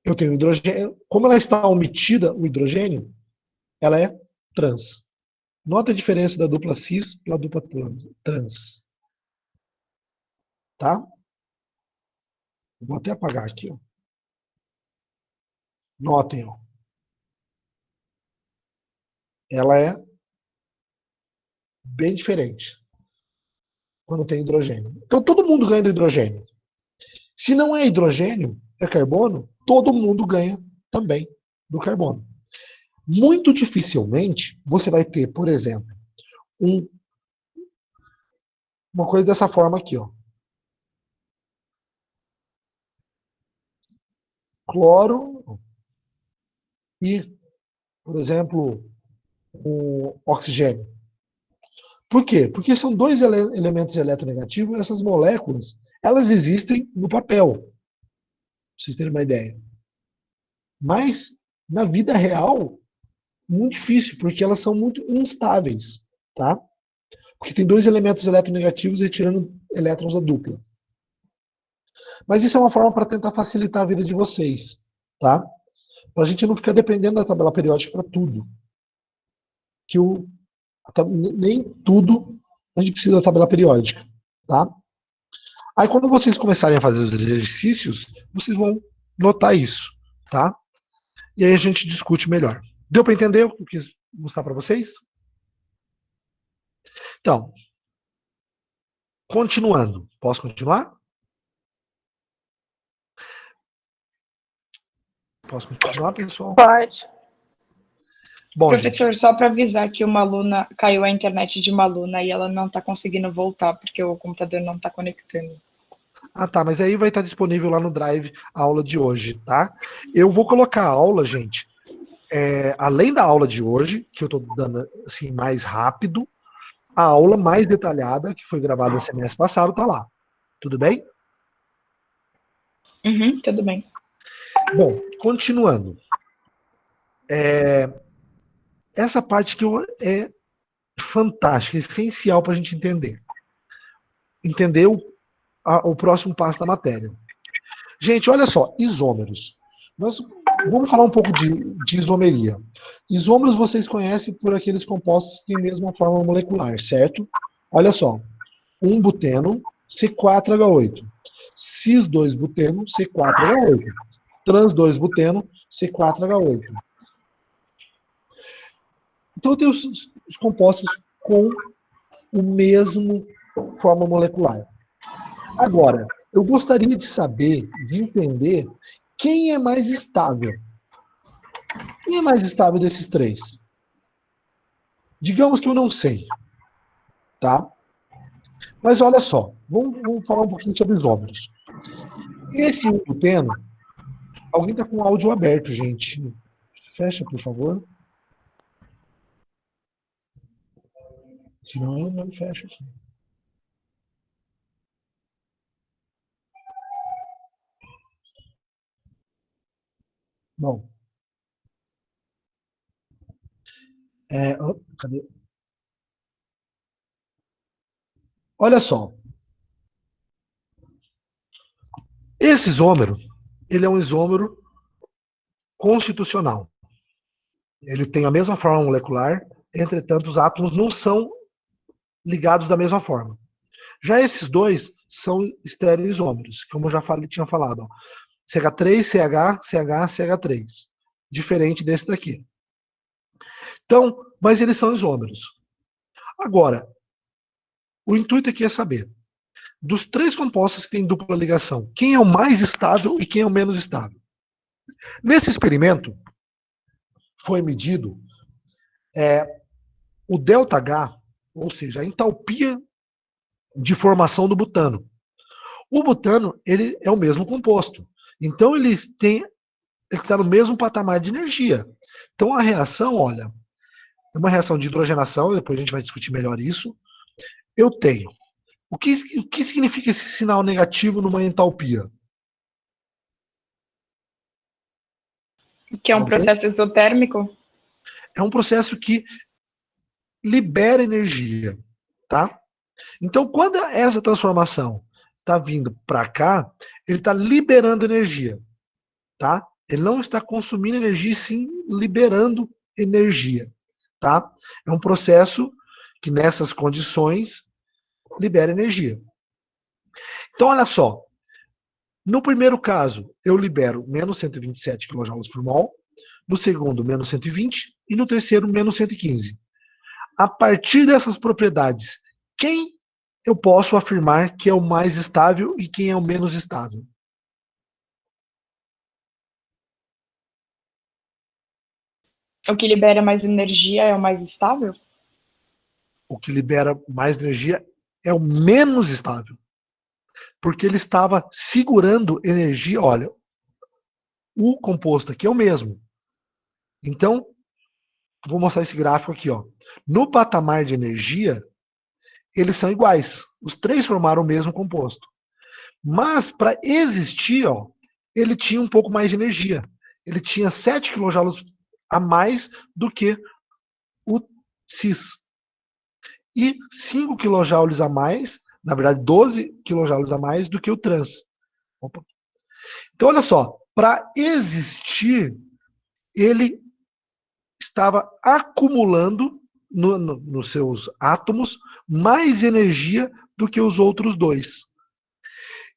Eu tenho hidrogênio. Como ela está omitida, o hidrogênio, ela é trans. Nota a diferença da dupla cis para a dupla trans. Tá? Vou até apagar aqui. Ó. Notem. Ó. Ela é bem diferente quando tem hidrogênio. Então todo mundo ganha do hidrogênio. Se não é hidrogênio, é carbono, todo mundo ganha também do carbono. Muito dificilmente você vai ter, por exemplo, uma coisa dessa forma aqui, ó. Cloro e, por exemplo, o oxigênio. Por quê? Porque são dois elementos eletronegativos, essas moléculas, elas existem no papel, pra vocês terem uma ideia. Mas, na vida real, muito difícil, porque elas são muito instáveis, tá? Porque tem dois elementos eletronegativos retirando elétrons da dupla. Mas isso é uma forma para tentar facilitar a vida de vocês, tá? Para a gente não ficar dependendo da tabela periódica para tudo. Que nem tudo a gente precisa da tabela periódica, tá? Aí quando vocês começarem a fazer os exercícios, vocês vão notar isso, tá? E aí a gente discute melhor. Deu para entender o que eu quis mostrar para vocês? Então, continuando. Posso continuar? Posso continuar, pessoal? Pode. Bom, Professor, gente, só para avisar que uma aluna caiu a internet de uma aluna e ela não está conseguindo voltar porque o computador não está conectando. ah, tá, mas aí vai estar disponível lá no Drive a aula de hoje, tá? Eu vou colocar a aula, gente, além da aula de hoje, que eu estou dando assim mais rápido, a aula mais detalhada, que foi gravada semestre passado, tá lá. Tudo bem? Uhum, tudo bem. Bom, continuando. Essa parte que é fantástica, essencial para a gente entender. Entender o próximo passo da matéria. Gente, olha só, isômeros. Nós vamos falar um pouco de isomeria. Isômeros vocês conhecem por aqueles compostos que têm a mesma forma molecular, certo? Olha só, um buteno C4H8. Cis2-buteno, C4H8. Trans-2-buteno, C4H8. Então, eu tenho os compostos com o mesmo forma molecular. Agora, eu gostaria de saber, de entender, quem é mais estável. Quem é mais estável desses três? Digamos que eu não sei. Tá? Mas olha só, vamos falar um pouquinho sobre isómeros. Esse buteno, alguém está com o áudio aberto, gente. Fecha, por favor. Senão eu não fecho aqui. Bom. Cadê? Olha só. Esse isômero, ele é um isômero constitucional. Ele tem a mesma forma molecular, entretanto, os átomos não são ligados da mesma forma. Já esses dois são estereoisômeros, como eu já tinha falado. Ó. CH3, CH, CH, CH3. Diferente desse daqui. Então, mas eles são isômeros. Agora, o intuito aqui é saber, dos três compostos que têm dupla ligação, quem é o mais estável e quem é o menos estável. Nesse experimento, foi medido o ΔH, ou seja, a entalpia de formação do butano. O butano, ele é o mesmo composto. Então, ele está no mesmo patamar de energia. Então, a reação, olha, é uma reação de hidrogenação, depois a gente vai discutir melhor isso. Eu tenho. O que significa esse sinal negativo numa entalpia? Que é um processo exotérmico? É um processo que libera energia, tá? Então, quando essa transformação está vindo para cá, ele está liberando energia, tá? Ele não está consumindo energia, sim liberando energia, tá? É um processo que nessas condições libera energia. Então, olha só. No primeiro caso, eu libero menos 127 kJ por mol. No segundo, menos 120. E no terceiro, menos 115. A partir dessas propriedades, quem eu posso afirmar que é o mais estável e quem é o menos estável? O que libera mais energia é o mais estável? O que libera mais energia é o menos estável. Porque ele estava segurando energia. Olha, o composto aqui é o mesmo. Então, vou mostrar esse gráfico aqui. Ó. No patamar de energia, eles são iguais. Os três formaram o mesmo composto. Mas, para existir, ó, ele tinha um pouco mais de energia. Ele tinha 7 kJ a mais do que o cis. E 5 kJ a mais, na verdade 12 kJ a mais do que o trans. Opa. Então, olha só, para existir, ele estava acumulando nos seus átomos mais energia do que os outros dois.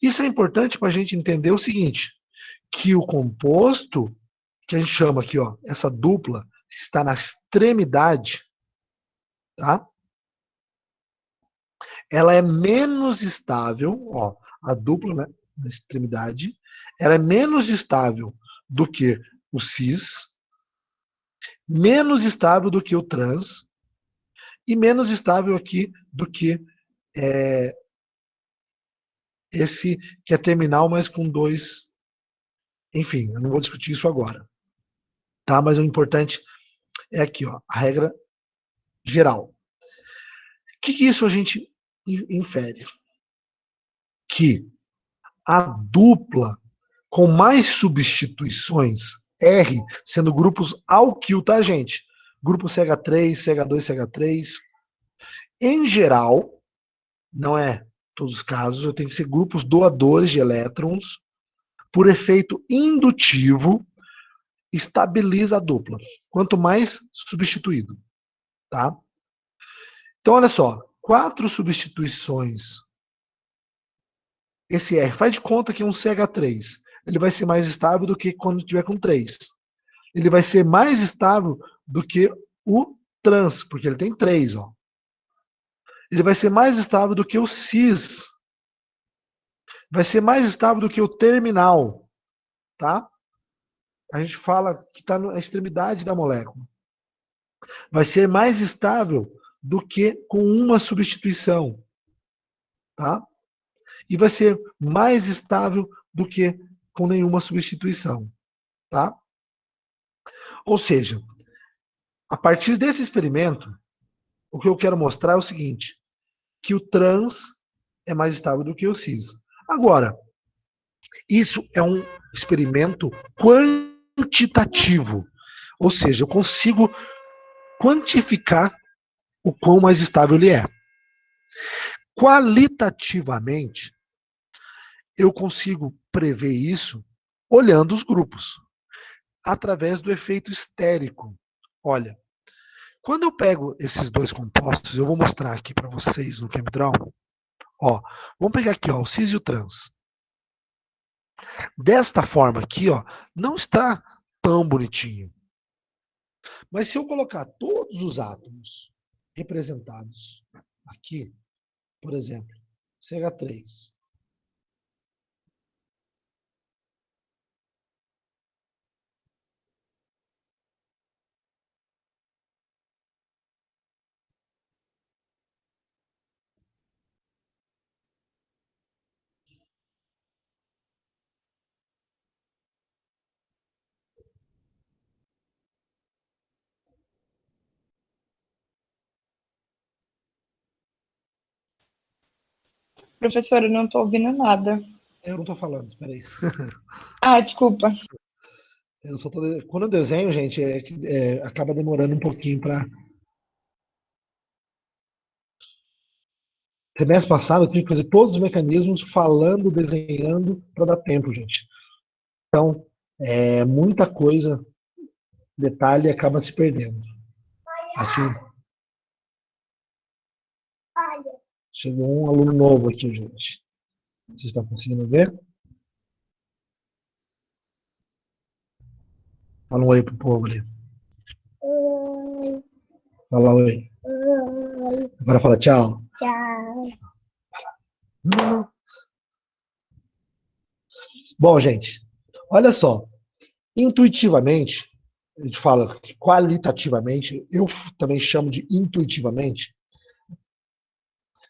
Isso é importante para a gente entender o seguinte, que o composto, que a gente chama aqui, ó, essa dupla, está na extremidade, tá? Ela é menos estável, ó, a dupla, né, na extremidade, ela é menos estável do que o cis, menos estável do que o trans e menos estável aqui do que esse que é terminal, mas com dois. Enfim, eu não vou discutir isso agora. Tá? Mas o importante é aqui, ó, a regra geral. O que isso a gente infere? Que a dupla com mais substituições, R, sendo grupos alquil, tá, gente? Grupo CH3, CH2, CH3. Em geral, não é todos os casos, eu tenho que ser grupos doadores de elétrons, por efeito indutivo, estabiliza a dupla. Quanto mais substituído, tá? Então, olha só, 4 substituições esse R, faz de conta que é um CH3. Ele vai ser mais estável do que quando tiver com 3. Ele vai ser mais estável do que o trans, porque ele tem 3, ó. Ele vai ser mais estável do que o cis. Vai ser mais estável do que o terminal, tá? A gente fala que está na extremidade da molécula. Vai ser mais estável do que com uma substituição, tá? E vai ser mais estável do que com nenhuma substituição, tá? Ou seja, a partir desse experimento, o que eu quero mostrar é o seguinte, que o trans é mais estável do que o cis. Agora, isso é um experimento quantitativo, ou seja, eu consigo quantificar o quão mais estável ele é. Qualitativamente, eu consigo prever isso olhando os grupos, através do efeito estérico. Olha, quando eu pego esses dois compostos, eu vou mostrar aqui para vocês no ChemDraw. Ó, vamos pegar aqui, ó, o cis e o trans. Desta forma aqui, ó, não está tão bonitinho. Mas se eu colocar todos os átomos representados aqui, por exemplo, CH3, Professor, eu não estou ouvindo nada. eu não estou falando, peraí. Ah, desculpa. Eu só tô quando eu desenho, gente, acaba demorando um pouquinho para. Semestre passado eu tive que fazer todos os mecanismos falando, desenhando, para dar tempo, gente. Então, muita coisa, detalhe, acaba se perdendo. Assim, chegou um aluno novo aqui, gente. Vocês estão conseguindo ver? Fala um oi pro povo ali. Oi. Fala oi. Oi. Agora fala tchau. Tchau. Bom, gente, olha só. Intuitivamente, a gente fala que qualitativamente, eu também chamo de intuitivamente.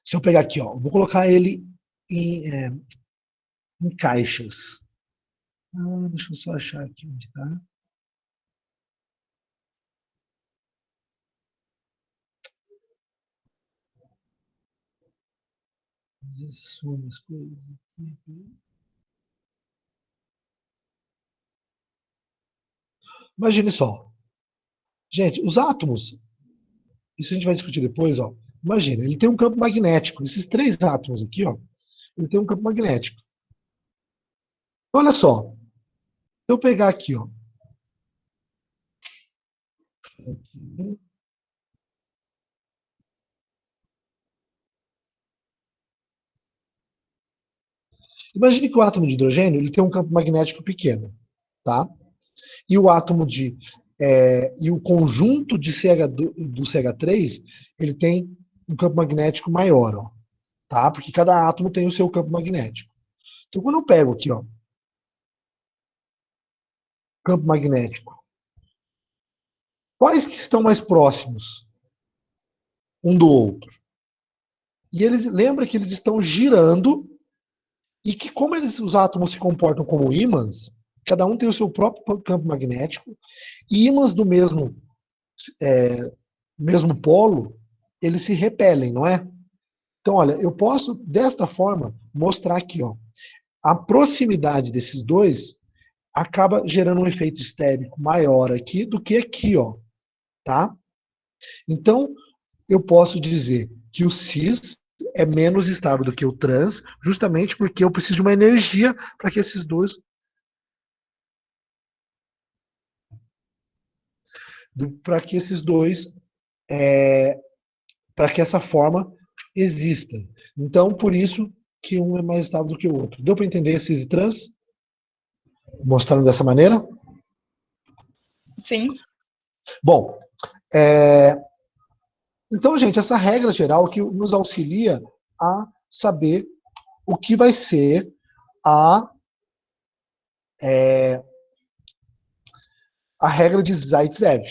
Se eu pegar aqui, ó, vou colocar ele em caixas. Deixa eu só achar aqui onde está. Às vezes some as coisas aqui. Imagine só. Gente, os átomos, isso a gente vai discutir depois, ó. Imagina, ele tem um campo magnético. Esses três átomos aqui, ó, ele tem um campo magnético. Olha só. Se eu pegar aqui, ó. Imagine que o átomo de hidrogênio ele tem um campo magnético pequeno, tá? E o átomo e o conjunto de do CH3 ele tem um campo magnético maior, ó, tá? Porque cada átomo tem o seu campo magnético. Então quando eu pego aqui, ó, campo magnético, quais que estão mais próximos um do outro? E eles lembra que eles estão girando e que como os átomos se comportam como ímãs, cada um tem o seu próprio campo magnético, e ímãs do mesmo polo, eles se repelem, não é? Então, olha, eu posso, desta forma, mostrar aqui, ó, a proximidade desses dois acaba gerando um efeito estérico maior aqui do que aqui, ó, tá? Então, eu posso dizer que o cis é menos estável do que o trans, justamente porque eu preciso de uma energia para que esses dois para que essa forma exista. Então, por isso que um é mais estável do que o outro. Deu para entender cis e trans? Mostrando dessa maneira? Sim. Bom, então, gente, essa regra geral que nos auxilia a saber o que vai ser a regra de Zaitsev.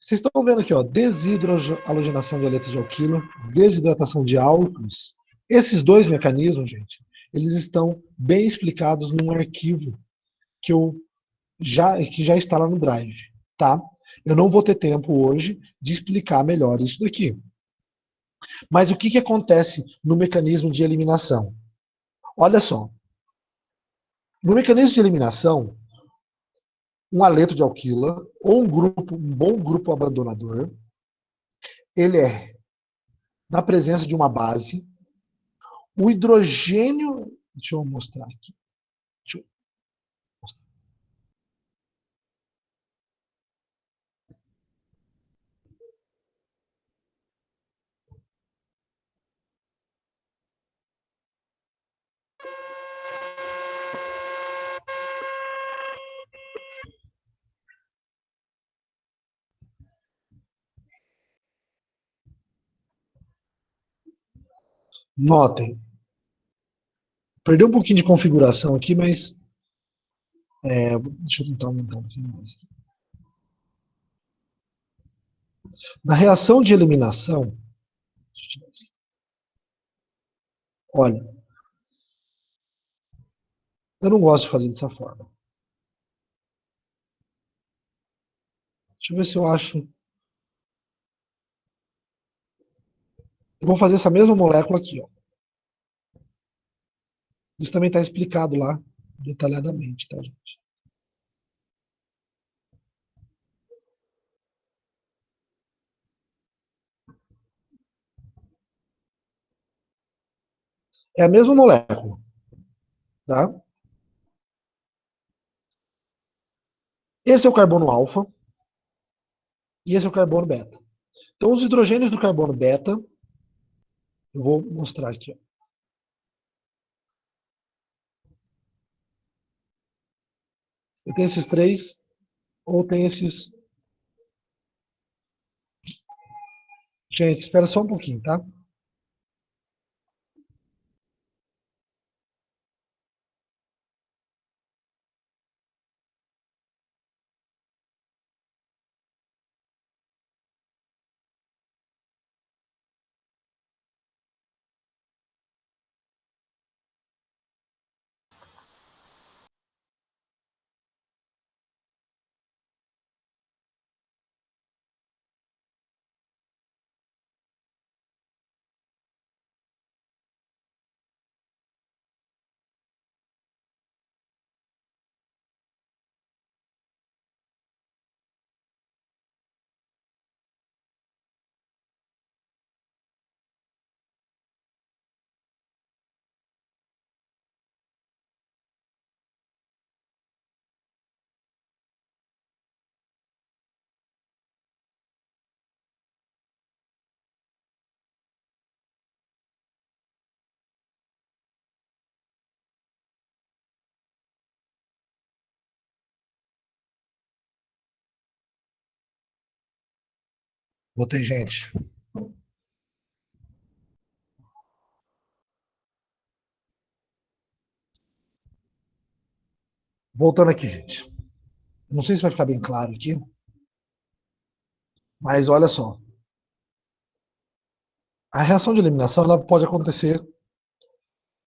Vocês estão vendo aqui, ó, desidrohalogenação de aletos de alquilo, desidratação de álcools. Esses dois mecanismos, gente, eles estão bem explicados num arquivo que já está lá no Drive, tá? Eu não vou ter tempo hoje de explicar melhor isso daqui. Mas o que acontece no mecanismo de eliminação? Olha só. No mecanismo de eliminação, um aleto de alquila ou um bom grupo abandonador, ele é na presença de uma base, o hidrogênio, deixa eu mostrar aqui. Notem, perdeu um pouquinho de configuração aqui, mas deixa eu tentar aumentar um pouquinho mais. Na reação de eliminação, olha, eu não gosto de fazer dessa forma. Deixa eu ver se eu acho. Eu vou fazer essa mesma molécula aqui, ó. Isso também está explicado lá detalhadamente, tá, gente? É a mesma molécula, tá? Esse é o carbono alfa e esse é o carbono beta. Então, os hidrogênios do carbono beta, eu vou mostrar aqui, ó. Eu tenho esses três, ou tem esses. Gente, espera só um pouquinho, tá? Botei, gente. Voltando aqui, gente. Não sei se vai ficar bem claro aqui, mas olha só. A reação de eliminação ela pode acontecer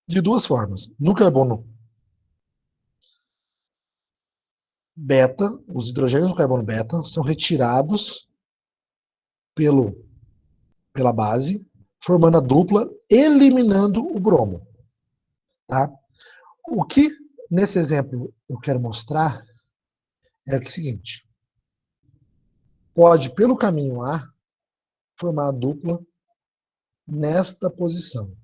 de duas formas. No carbono beta, os hidrogênios do carbono beta são retirados pela base, formando a dupla, eliminando o bromo. Tá? O que nesse exemplo eu quero mostrar é o seguinte. Pode, pelo caminho A, formar a dupla nesta posição.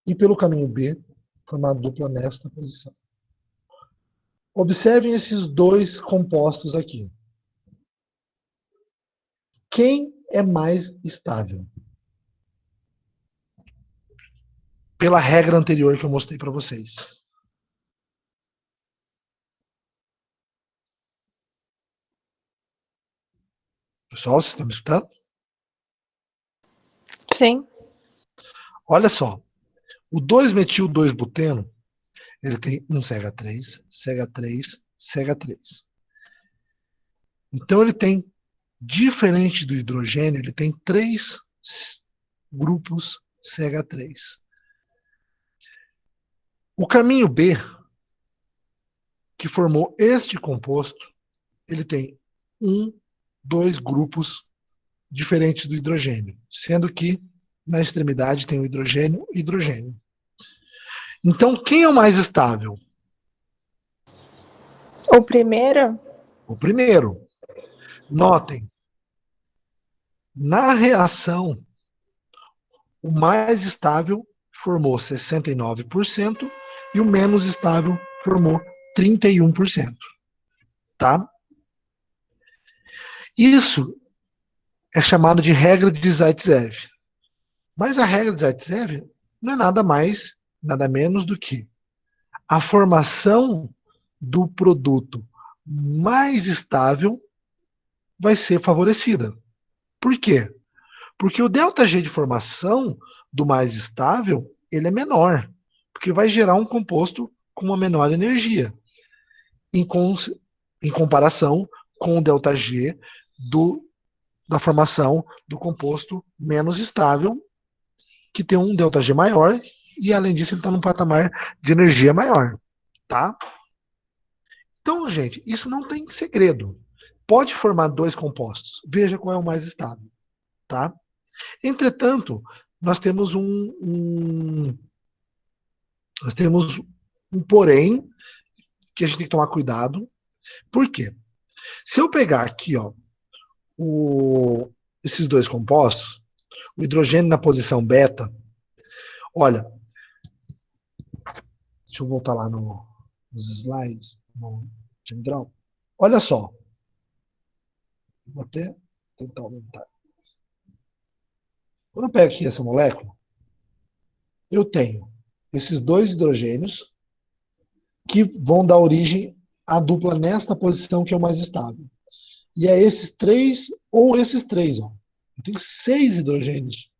E pelo caminho B, formar a dupla nesta posição. Observem esses dois compostos aqui. Quem é mais estável? pela regra anterior que eu mostrei para vocês. Pessoal, vocês estão me escutando? Sim. Olha só, o 2-metil-2-buteno, ele tem um CH3, CH3, CH3. Então ele tem, diferente do hidrogênio, ele tem 3 grupos CH3. O caminho B, que formou este composto, ele tem 2 grupos diferentes do hidrogênio, sendo que na extremidade tem o hidrogênio e hidrogênio. Então, quem é o mais estável? O primeiro? O primeiro. Notem, na reação, o mais estável formou 69% e o menos estável formou 31%. Tá? Isso é chamado de regra de Zaitsev. Mas a regra de Zaitsev não é nada mais, nada menos do que a formação do produto mais estável vai ser favorecida. Por quê? Porque o ΔG de formação do mais estável, ele é menor, porque vai gerar um composto com uma menor energia, em comparação com o ΔG da formação do composto menos estável, que tem um ΔG maior, e além disso ele está num patamar de energia maior. Tá? Então, gente, isso não tem segredo. Pode formar 2 compostos. Veja qual é o mais estável. Tá? Entretanto, nós temos um porém que a gente tem que tomar cuidado. Por quê? Se eu pegar aqui, ó, esses 2 compostos, o hidrogênio na posição beta, olha, deixa eu voltar lá nos slides, no Draw. Olha só, vou até tentar aumentar. Quando eu pego aqui essa molécula, eu tenho esses 2 hidrogênios que vão dar origem à dupla nesta posição que é o mais estável. E é esses 3, ou esses 3, ó. Eu tenho 6 hidrogênios.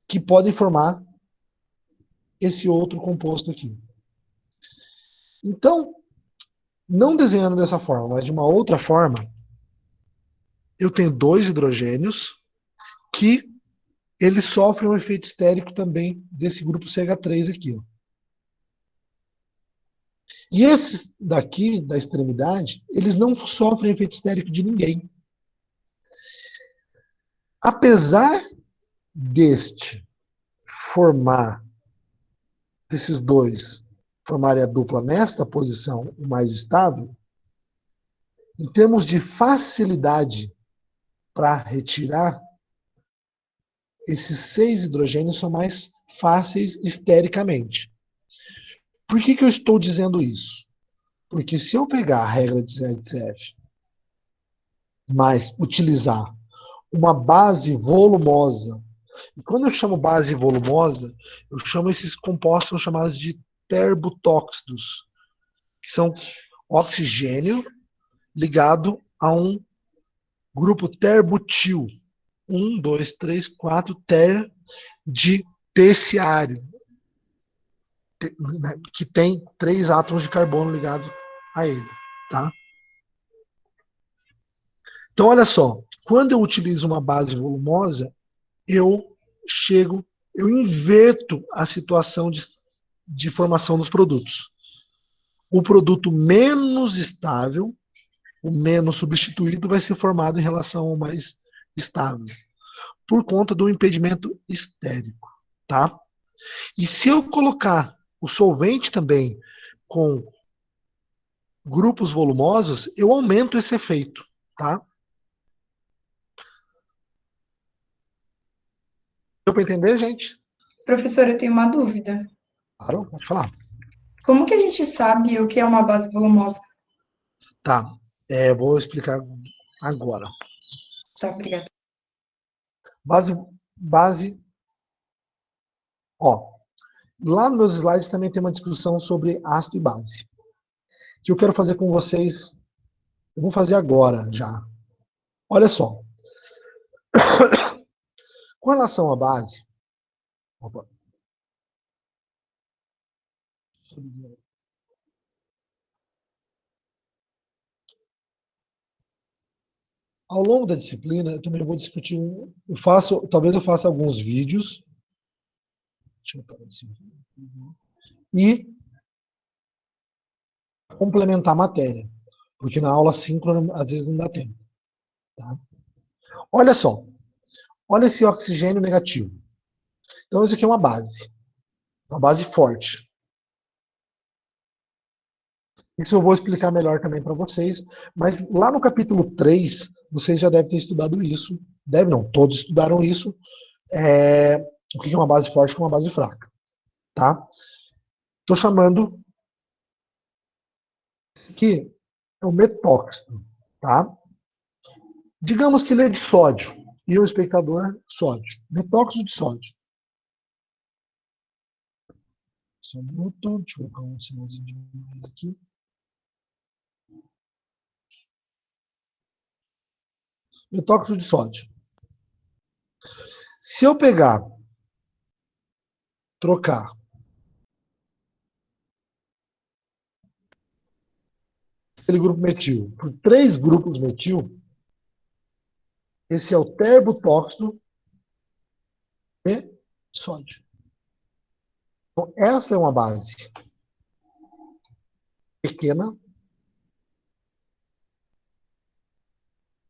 Que podem formar esse outro composto aqui. Então, não desenhando dessa forma, mas de uma outra forma, eu tenho 2 hidrogênios que eles sofrem um efeito estérico também desse grupo CH3 aqui. Ó. E esses daqui, da extremidade, eles não sofrem efeito estérico de ninguém. Apesar desses 2 formarem a dupla nesta posição, o mais estável, em termos de facilidade para retirar, esses 6 hidrogênios são mais fáceis estericamente. Por que eu estou dizendo isso? Porque se eu pegar a regra de Zaitsev, mas utilizar uma base volumosa, e quando eu chamo base volumosa, eu chamo esses compostos são chamados de terbutóxidos, que são oxigênio ligado a um grupo terbutil. 1, 2, 3, 4 ter de terciário, que tem 3 átomos de carbono ligados a ele. Tá? Então, olha só, quando eu utilizo uma base volumosa, eu inverto a situação de formação dos produtos. O produto menos estável, o menos substituído, vai ser formado em relação ao mais estável, por conta do impedimento estérico. Tá? E se eu colocar o solvente também com grupos volumosos, eu aumento esse efeito. Tá? Deu para entender, gente? Professor, eu tenho uma dúvida. Claro, pode falar. Como que a gente sabe o que é uma base volumosa? Tá, vou explicar agora. Tá, obrigada. Base, ó. Lá nos meus slides também tem uma discussão sobre ácido e base. Que eu quero fazer com vocês, eu vou fazer agora já. Olha só. Com relação à base, opa. Ao longo da disciplina, eu também vou discutir talvez eu faça alguns vídeos. Deixa eu parar esse vídeo. E complementar a matéria, porque na aula síncrona às vezes não dá tempo. Tá? Olha só, olha esse oxigênio negativo. Então isso aqui é uma base forte. Isso eu vou explicar melhor também para vocês, mas lá no capítulo 3, vocês já devem ter estudado isso. Todos estudaram isso. O que é uma base forte e uma base fraca. Tá? Estou chamando esse aqui é o metóxido. Tá? Digamos que ele é de sódio e o espectador sódio. Metóxido de sódio. Só um minuto, deixa eu colocar um sinalzinho de mais aqui. Metóxido de sódio. Se eu trocar aquele grupo metil por 3 grupos metil, esse é o terbotóxido de sódio. Então, essa é uma base pequena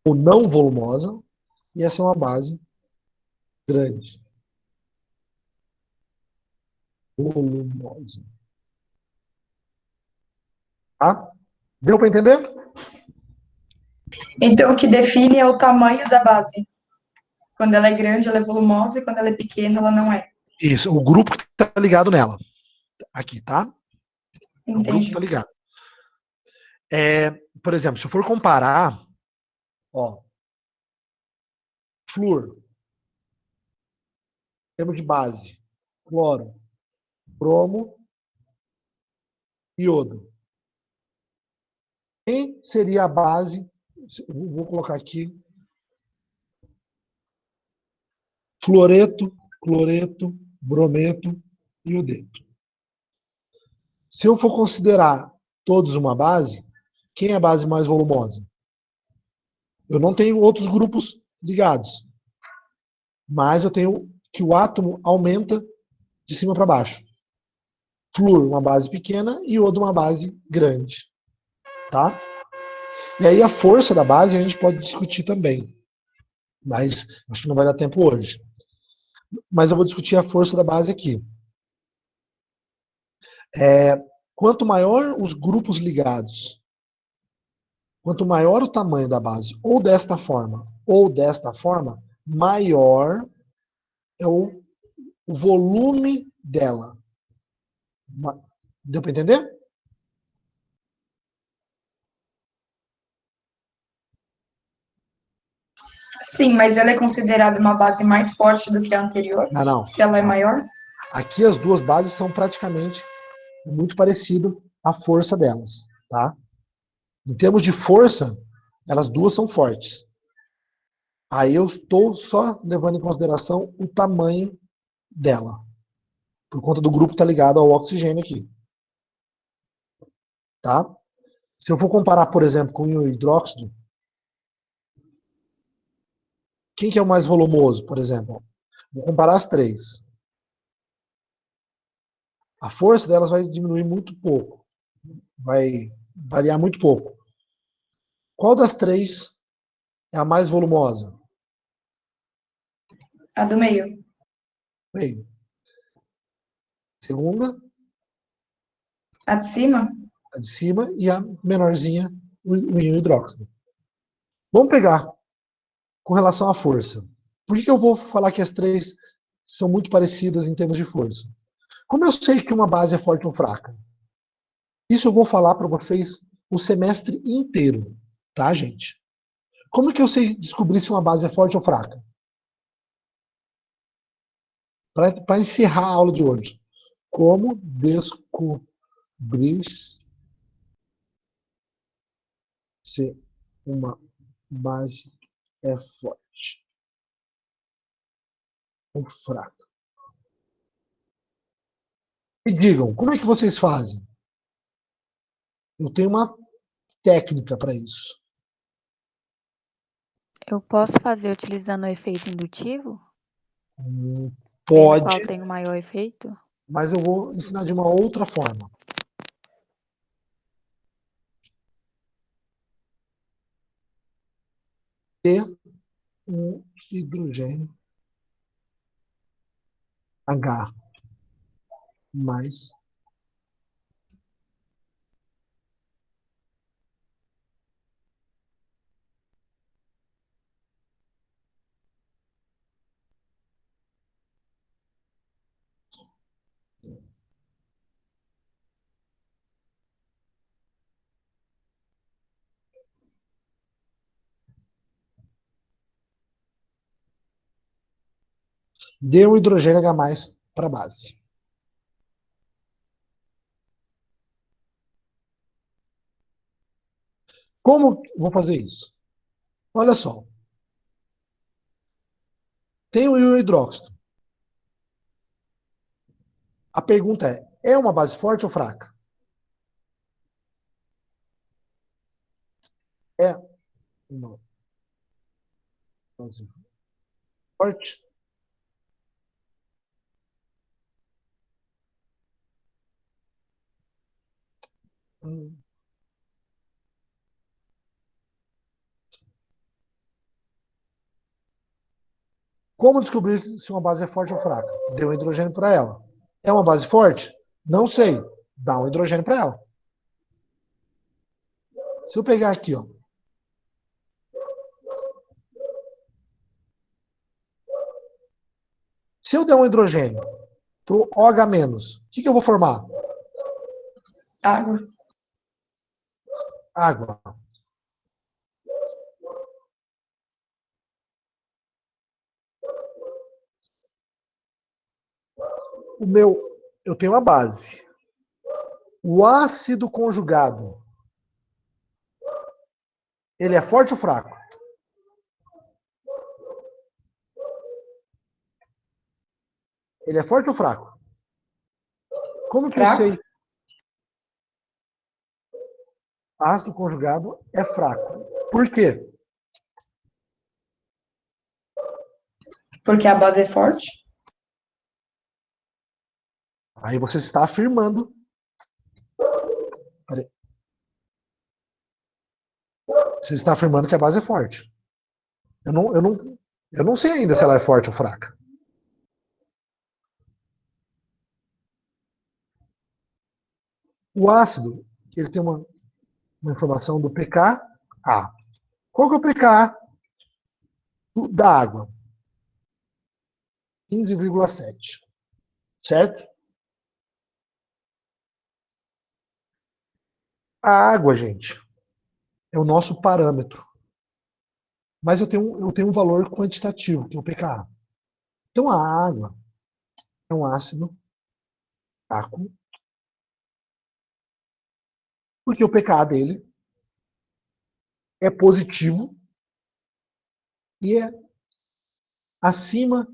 ou não volumosa, e essa é uma base grande. Volumosa. Tá? Deu para entender? Então, o que define é o tamanho da base. Quando ela é grande, ela é volumosa, e quando ela é pequena, ela não é. Isso, o grupo que está ligado nela. Aqui, tá? O grupo Entendi. está ligado. Por exemplo, se eu for comparar, ó, flúor, temos de base, cloro, bromo, iodo. Quem seria a base? Vou colocar aqui. Fluoreto, cloreto, brometo e iodeto. Se eu for considerar todos uma base, quem é a base mais volumosa? Eu não tenho outros grupos ligados, mas eu tenho que o átomo aumenta de cima para baixo. Flúor, uma base pequena, e iodo, uma base grande. Tá? E aí a força da base a gente pode discutir também, mas acho que não vai dar tempo hoje. Mas eu vou discutir a força da base aqui. Quanto maior os grupos ligados, quanto maior o tamanho da base, ou desta forma, maior é o volume dela. Deu para entender? Sim, mas ela é considerada uma base mais forte do que a anterior? Não. Se ela é maior? Aqui as duas bases são praticamente muito parecidas a força delas, tá? Em termos de força, elas duas são fortes. Aí eu estou só levando em consideração o tamanho dela, por conta do grupo estar ligado ao oxigênio aqui. Tá? Se eu for comparar, por exemplo, com o hidróxido, quem que é o mais volumoso, por exemplo? Vou comparar as 3. A força delas vai diminuir muito pouco. Vai variar muito pouco. Qual das 3 é a mais volumosa? A do meio. Meio. Segunda? A de cima? A de cima, e a menorzinha, o íon hidróxido. Vamos pegar com relação à força. Por que eu vou falar que as 3 são muito parecidas em termos de força? Como eu sei que uma base é forte ou fraca? Isso eu vou falar para vocês o semestre inteiro, tá, gente? Como que eu sei descobrir se uma base é forte ou fraca? Para encerrar a aula de hoje. Como descobrir se uma base é forte ou fraca? Me digam, como é que vocês fazem? Eu tenho uma técnica para isso. Eu posso fazer utilizando o efeito indutivo? Vendo Pode, qual tem o maior efeito? mas eu vou ensinar de uma outra forma. Ter um hidrogênio H mais dê um hidrogênio H para a base. Como vou fazer isso? Olha só. Tem o íon hidróxido. A pergunta é uma base forte ou fraca? É uma base forte? Como descobrir se uma base é forte ou fraca? Dê um hidrogênio para ela. É uma base forte? Não sei. Dá um hidrogênio para ela. Se eu pegar aqui, ó, se eu der um hidrogênio para o OH-, o que eu vou formar? Água. Água. Eu tenho uma base. O ácido conjugado, ele é forte ou fraco? Ele é forte ou fraco? Como que eu sei? Ácido conjugado é fraco. Por quê? Porque a base é forte? Aí você está afirmando. Peraí. Você está afirmando que a base é forte. Eu não sei ainda se ela é forte ou fraca. O ácido, ele tem uma informação do pKa. Qual que é o pKa da água? 15,7. Certo? A água, gente, é o nosso parâmetro. Mas eu tenho um valor quantitativo, que é o pKa. Então a água é um ácido fraco, porque o pKa dele é positivo e é acima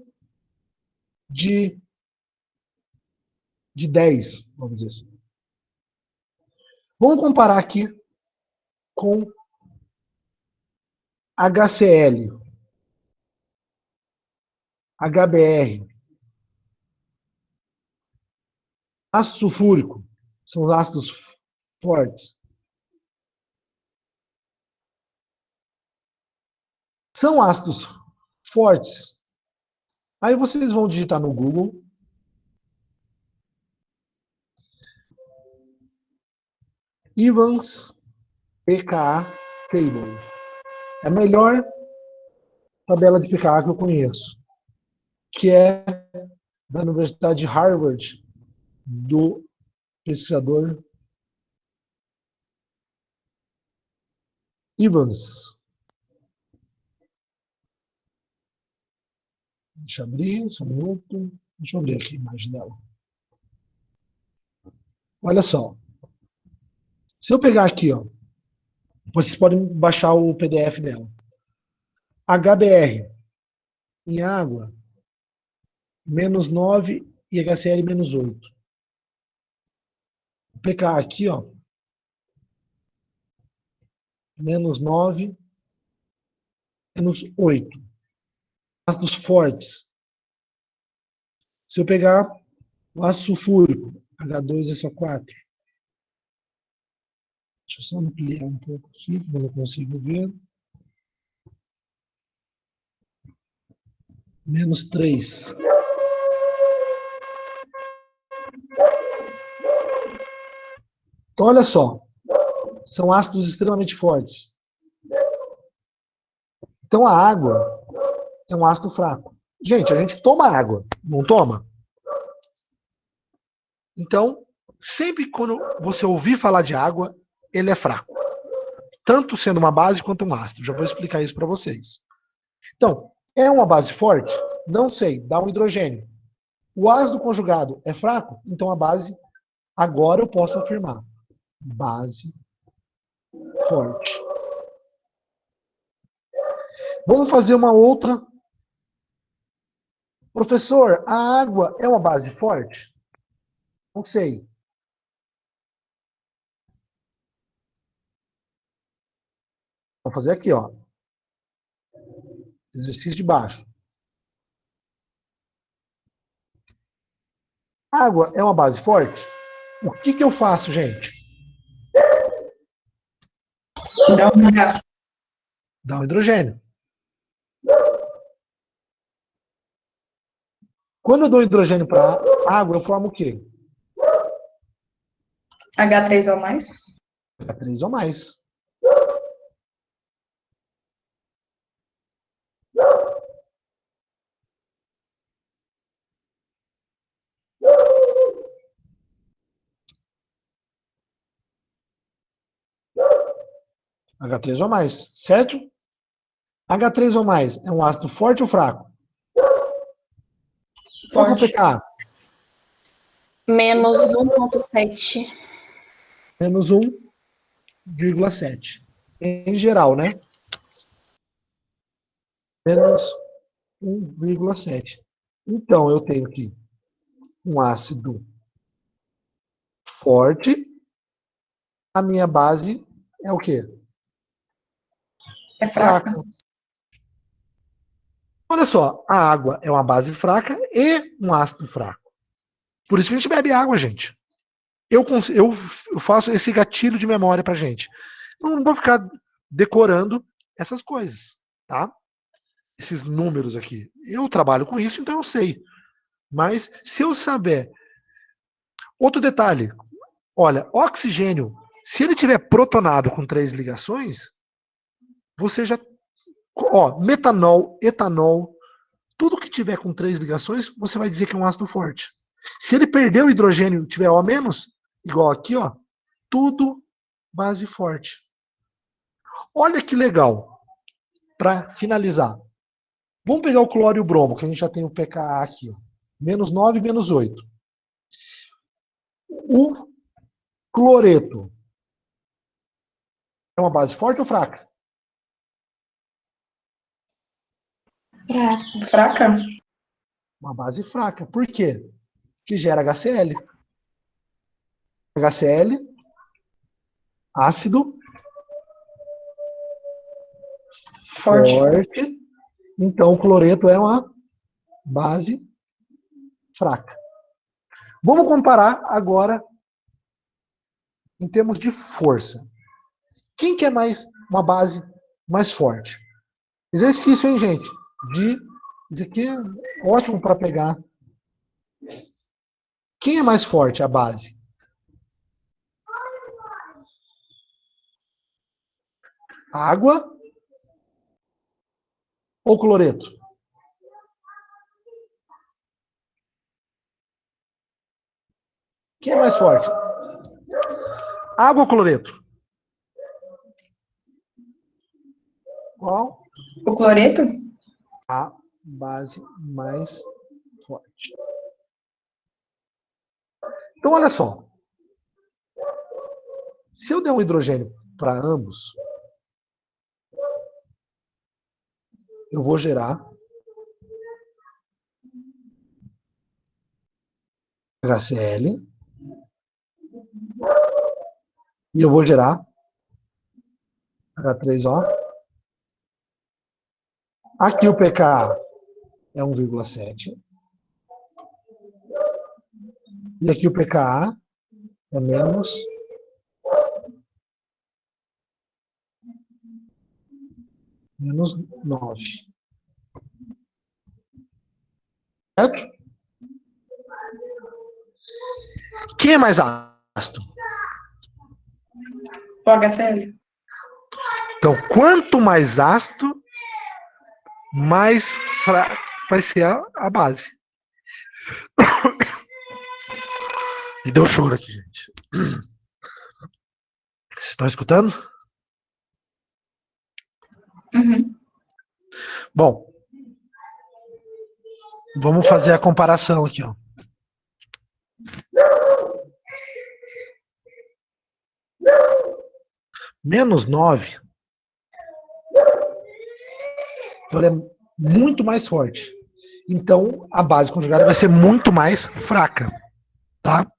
de 10, vamos dizer assim. Vamos comparar aqui com HCl, HBr, ácido sulfúrico, são os ácidos fortes. São ácidos fortes. Aí vocês vão digitar no Google Evans pKa Table. É a melhor tabela de pKa que eu conheço, que é da Universidade de Harvard, do pesquisador Evans. Deixa eu abrir, só um minuto. Deixa eu abrir aqui a imagem dela. Olha só. Se eu pegar aqui, ó, vocês podem baixar o PDF dela. HBr em água, menos 9 e HCl menos 8. Vou pegar aqui, ó, menos 9, menos 8. Ácidos fortes. Se eu pegar o ácido sulfúrico, H2SO4. Deixa eu só ampliar um pouco aqui, porque eu não consigo ver. Menos 3. Então, olha só. São ácidos extremamente fortes. Então, a água é um ácido fraco. Gente, a gente toma água, não toma? Então, sempre quando você ouvir falar de água, ele é fraco. Tanto sendo uma base quanto um ácido. Já vou explicar isso para vocês. Então, é uma base forte? Não sei, dá um hidrogênio. O ácido conjugado é fraco? Então a base, agora eu posso afirmar. Base forte. Vamos fazer uma outra. Professor, a água é uma base forte? Não sei. Vou fazer aqui, ó. Exercício de baixo. Água é uma base forte? O que eu faço, gente? Dá um H. Dá um hidrogênio. Quando eu dou hidrogênio para água, eu formo o quê? H3 ou mais? H3 ou mais. H3 ou mais, certo? H3 ou mais é um ácido forte ou fraco? Qual que é o Forte. pKa? Menos 1,7. Menos 1,7. Em geral, né? Menos 1,7. Então, eu tenho aqui um ácido forte. A minha base é o quê? É fraca. Olha só, a água é uma base fraca e um ácido fraco. Por isso que a gente bebe água, gente. Eu faço esse gatilho de memória pra gente. Não vou ficar decorando essas coisas, tá? Esses números aqui. Eu trabalho com isso, então eu sei. Mas se eu saber... Outro detalhe. Olha, oxigênio, se ele tiver protonado com 3 ligações, você já... Ó, metanol, etanol, tudo que tiver com 3 ligações, você vai dizer que é um ácido forte. Se ele perder o hidrogênio e tiver O-, igual aqui, ó, tudo base forte. Olha que legal. Para finalizar. Vamos pegar o cloro e o bromo, que a gente já tem o pKa aqui. Ó. Menos 9, menos 8. O cloreto é uma base forte ou fraca? Fraca? Uma base fraca. Por quê? Que gera HCl. HCl, ácido, forte. Então, o cloreto é uma base fraca. Vamos comparar agora em termos de força. Quem que é mais uma base mais forte? Exercício, hein, gente? Isso aqui é ótimo para pegar. Quem é mais forte, a base? Água ou cloreto? Quem é mais forte? Água ou cloreto? Qual? O cloreto? Ah, base mais forte. Então, olha só. Se eu der um hidrogênio para ambos, eu vou gerar HCl e eu vou gerar H3O. Aqui o pKa é 1,7 e aqui o pKa é menos menos 9. Certo? Quem é mais ácido? O HCl. Então, quanto mais ácido, mais fraco vai ser a base. E deu choro aqui, gente. Vocês estão escutando? Uhum. Bom, vamos fazer a comparação aqui, ó. Menos 9. Então, ela é muito mais forte. Então, a base conjugada vai ser muito mais fraca. Tá?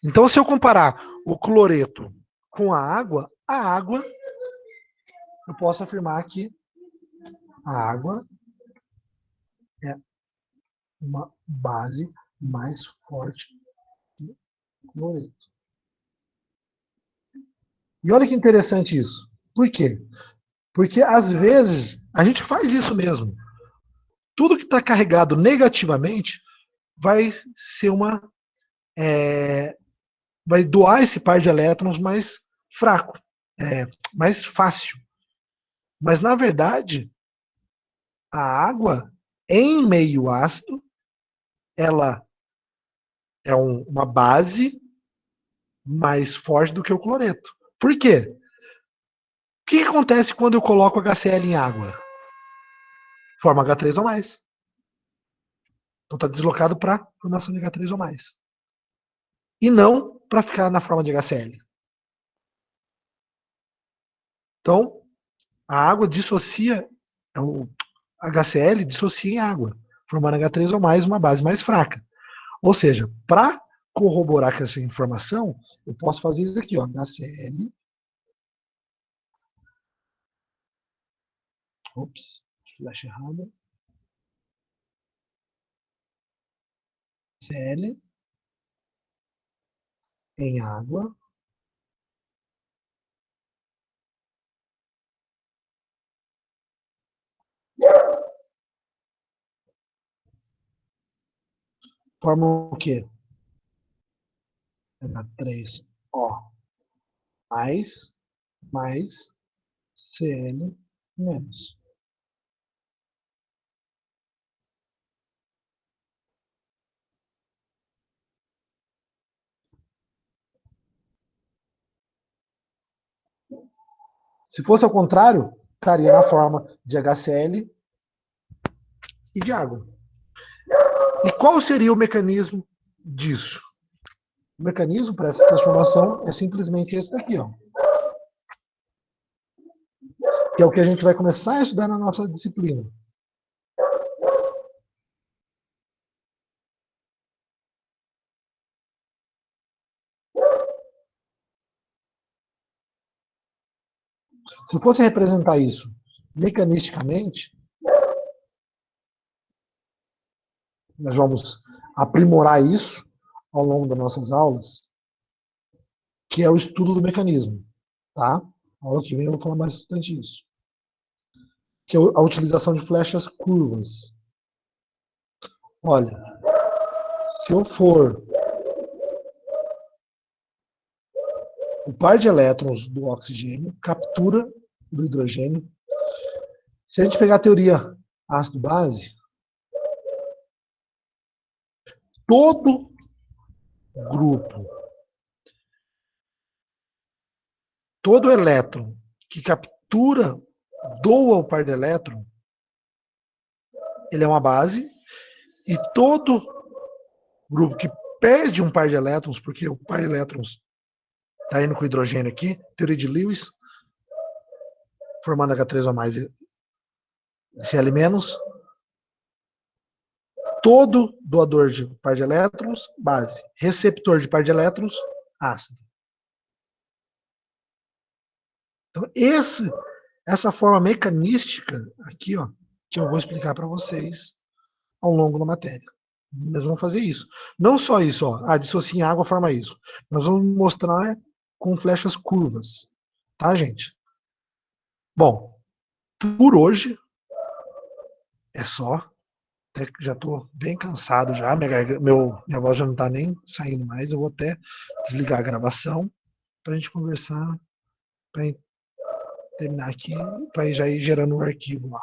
Então, se eu comparar o cloreto com a água, eu posso afirmar que a água é uma base mais forte que o cloreto. E olha que interessante isso. Por quê? Porque, às vezes, a gente faz isso mesmo. Tudo que está carregado negativamente vai ser vai doar esse par de elétrons mais fraco, mais fácil. Mas, na verdade, a água, em meio ácido, ela é uma base mais forte do que o cloreto. Por quê? O que acontece quando eu coloco HCl em água? Forma H3 ou mais. Então está deslocado para formação de H3 ou mais. E não para ficar na forma de HCl. Então, a água dissocia, o HCl dissocia em água, formando H3 ou mais, uma base mais fraca. Ou seja, para corroborar com essa informação, eu posso fazer isso aqui, ó, HCl. Ops, flash errada. HCl em água. Forma o quê? H3O mais Cl menos. Se fosse ao contrário, estaria na forma de HCl e de água. E qual seria o mecanismo disso? O mecanismo para essa transformação é simplesmente esse daqui, ó. Que é o que a gente vai começar a estudar na nossa disciplina. Se eu fosse representar isso mecanisticamente, nós vamos aprimorar isso ao longo das nossas aulas, que é o estudo do mecanismo. Tá? A aula que vem eu vou falar bastante disso. Que é a utilização de flechas curvas. Olha, se eu for o par de elétrons do oxigênio, captura do hidrogênio. Se a gente pegar a teoria ácido-base, todo grupo, todo elétron que captura, doa o par de elétron, ele é uma base, e todo grupo que perde um par de elétrons, porque o par de elétrons está indo com hidrogênio aqui, teoria de Lewis, formando H3 ou mais Cl-, todo doador de par de elétrons, base. Receptor de par de elétrons, ácido. Então, essa forma mecanística aqui, ó, que eu vou explicar para vocês ao longo da matéria. Nós vamos fazer isso. Não só isso, ó, dissocia em água, forma isso. Nós vamos mostrar com flechas curvas. Tá, gente? Bom, por hoje é só. Até que já estou bem cansado já, minha voz já não está nem saindo mais. Eu vou até desligar a gravação para a gente conversar, para terminar aqui, para já ir gerando um arquivo lá.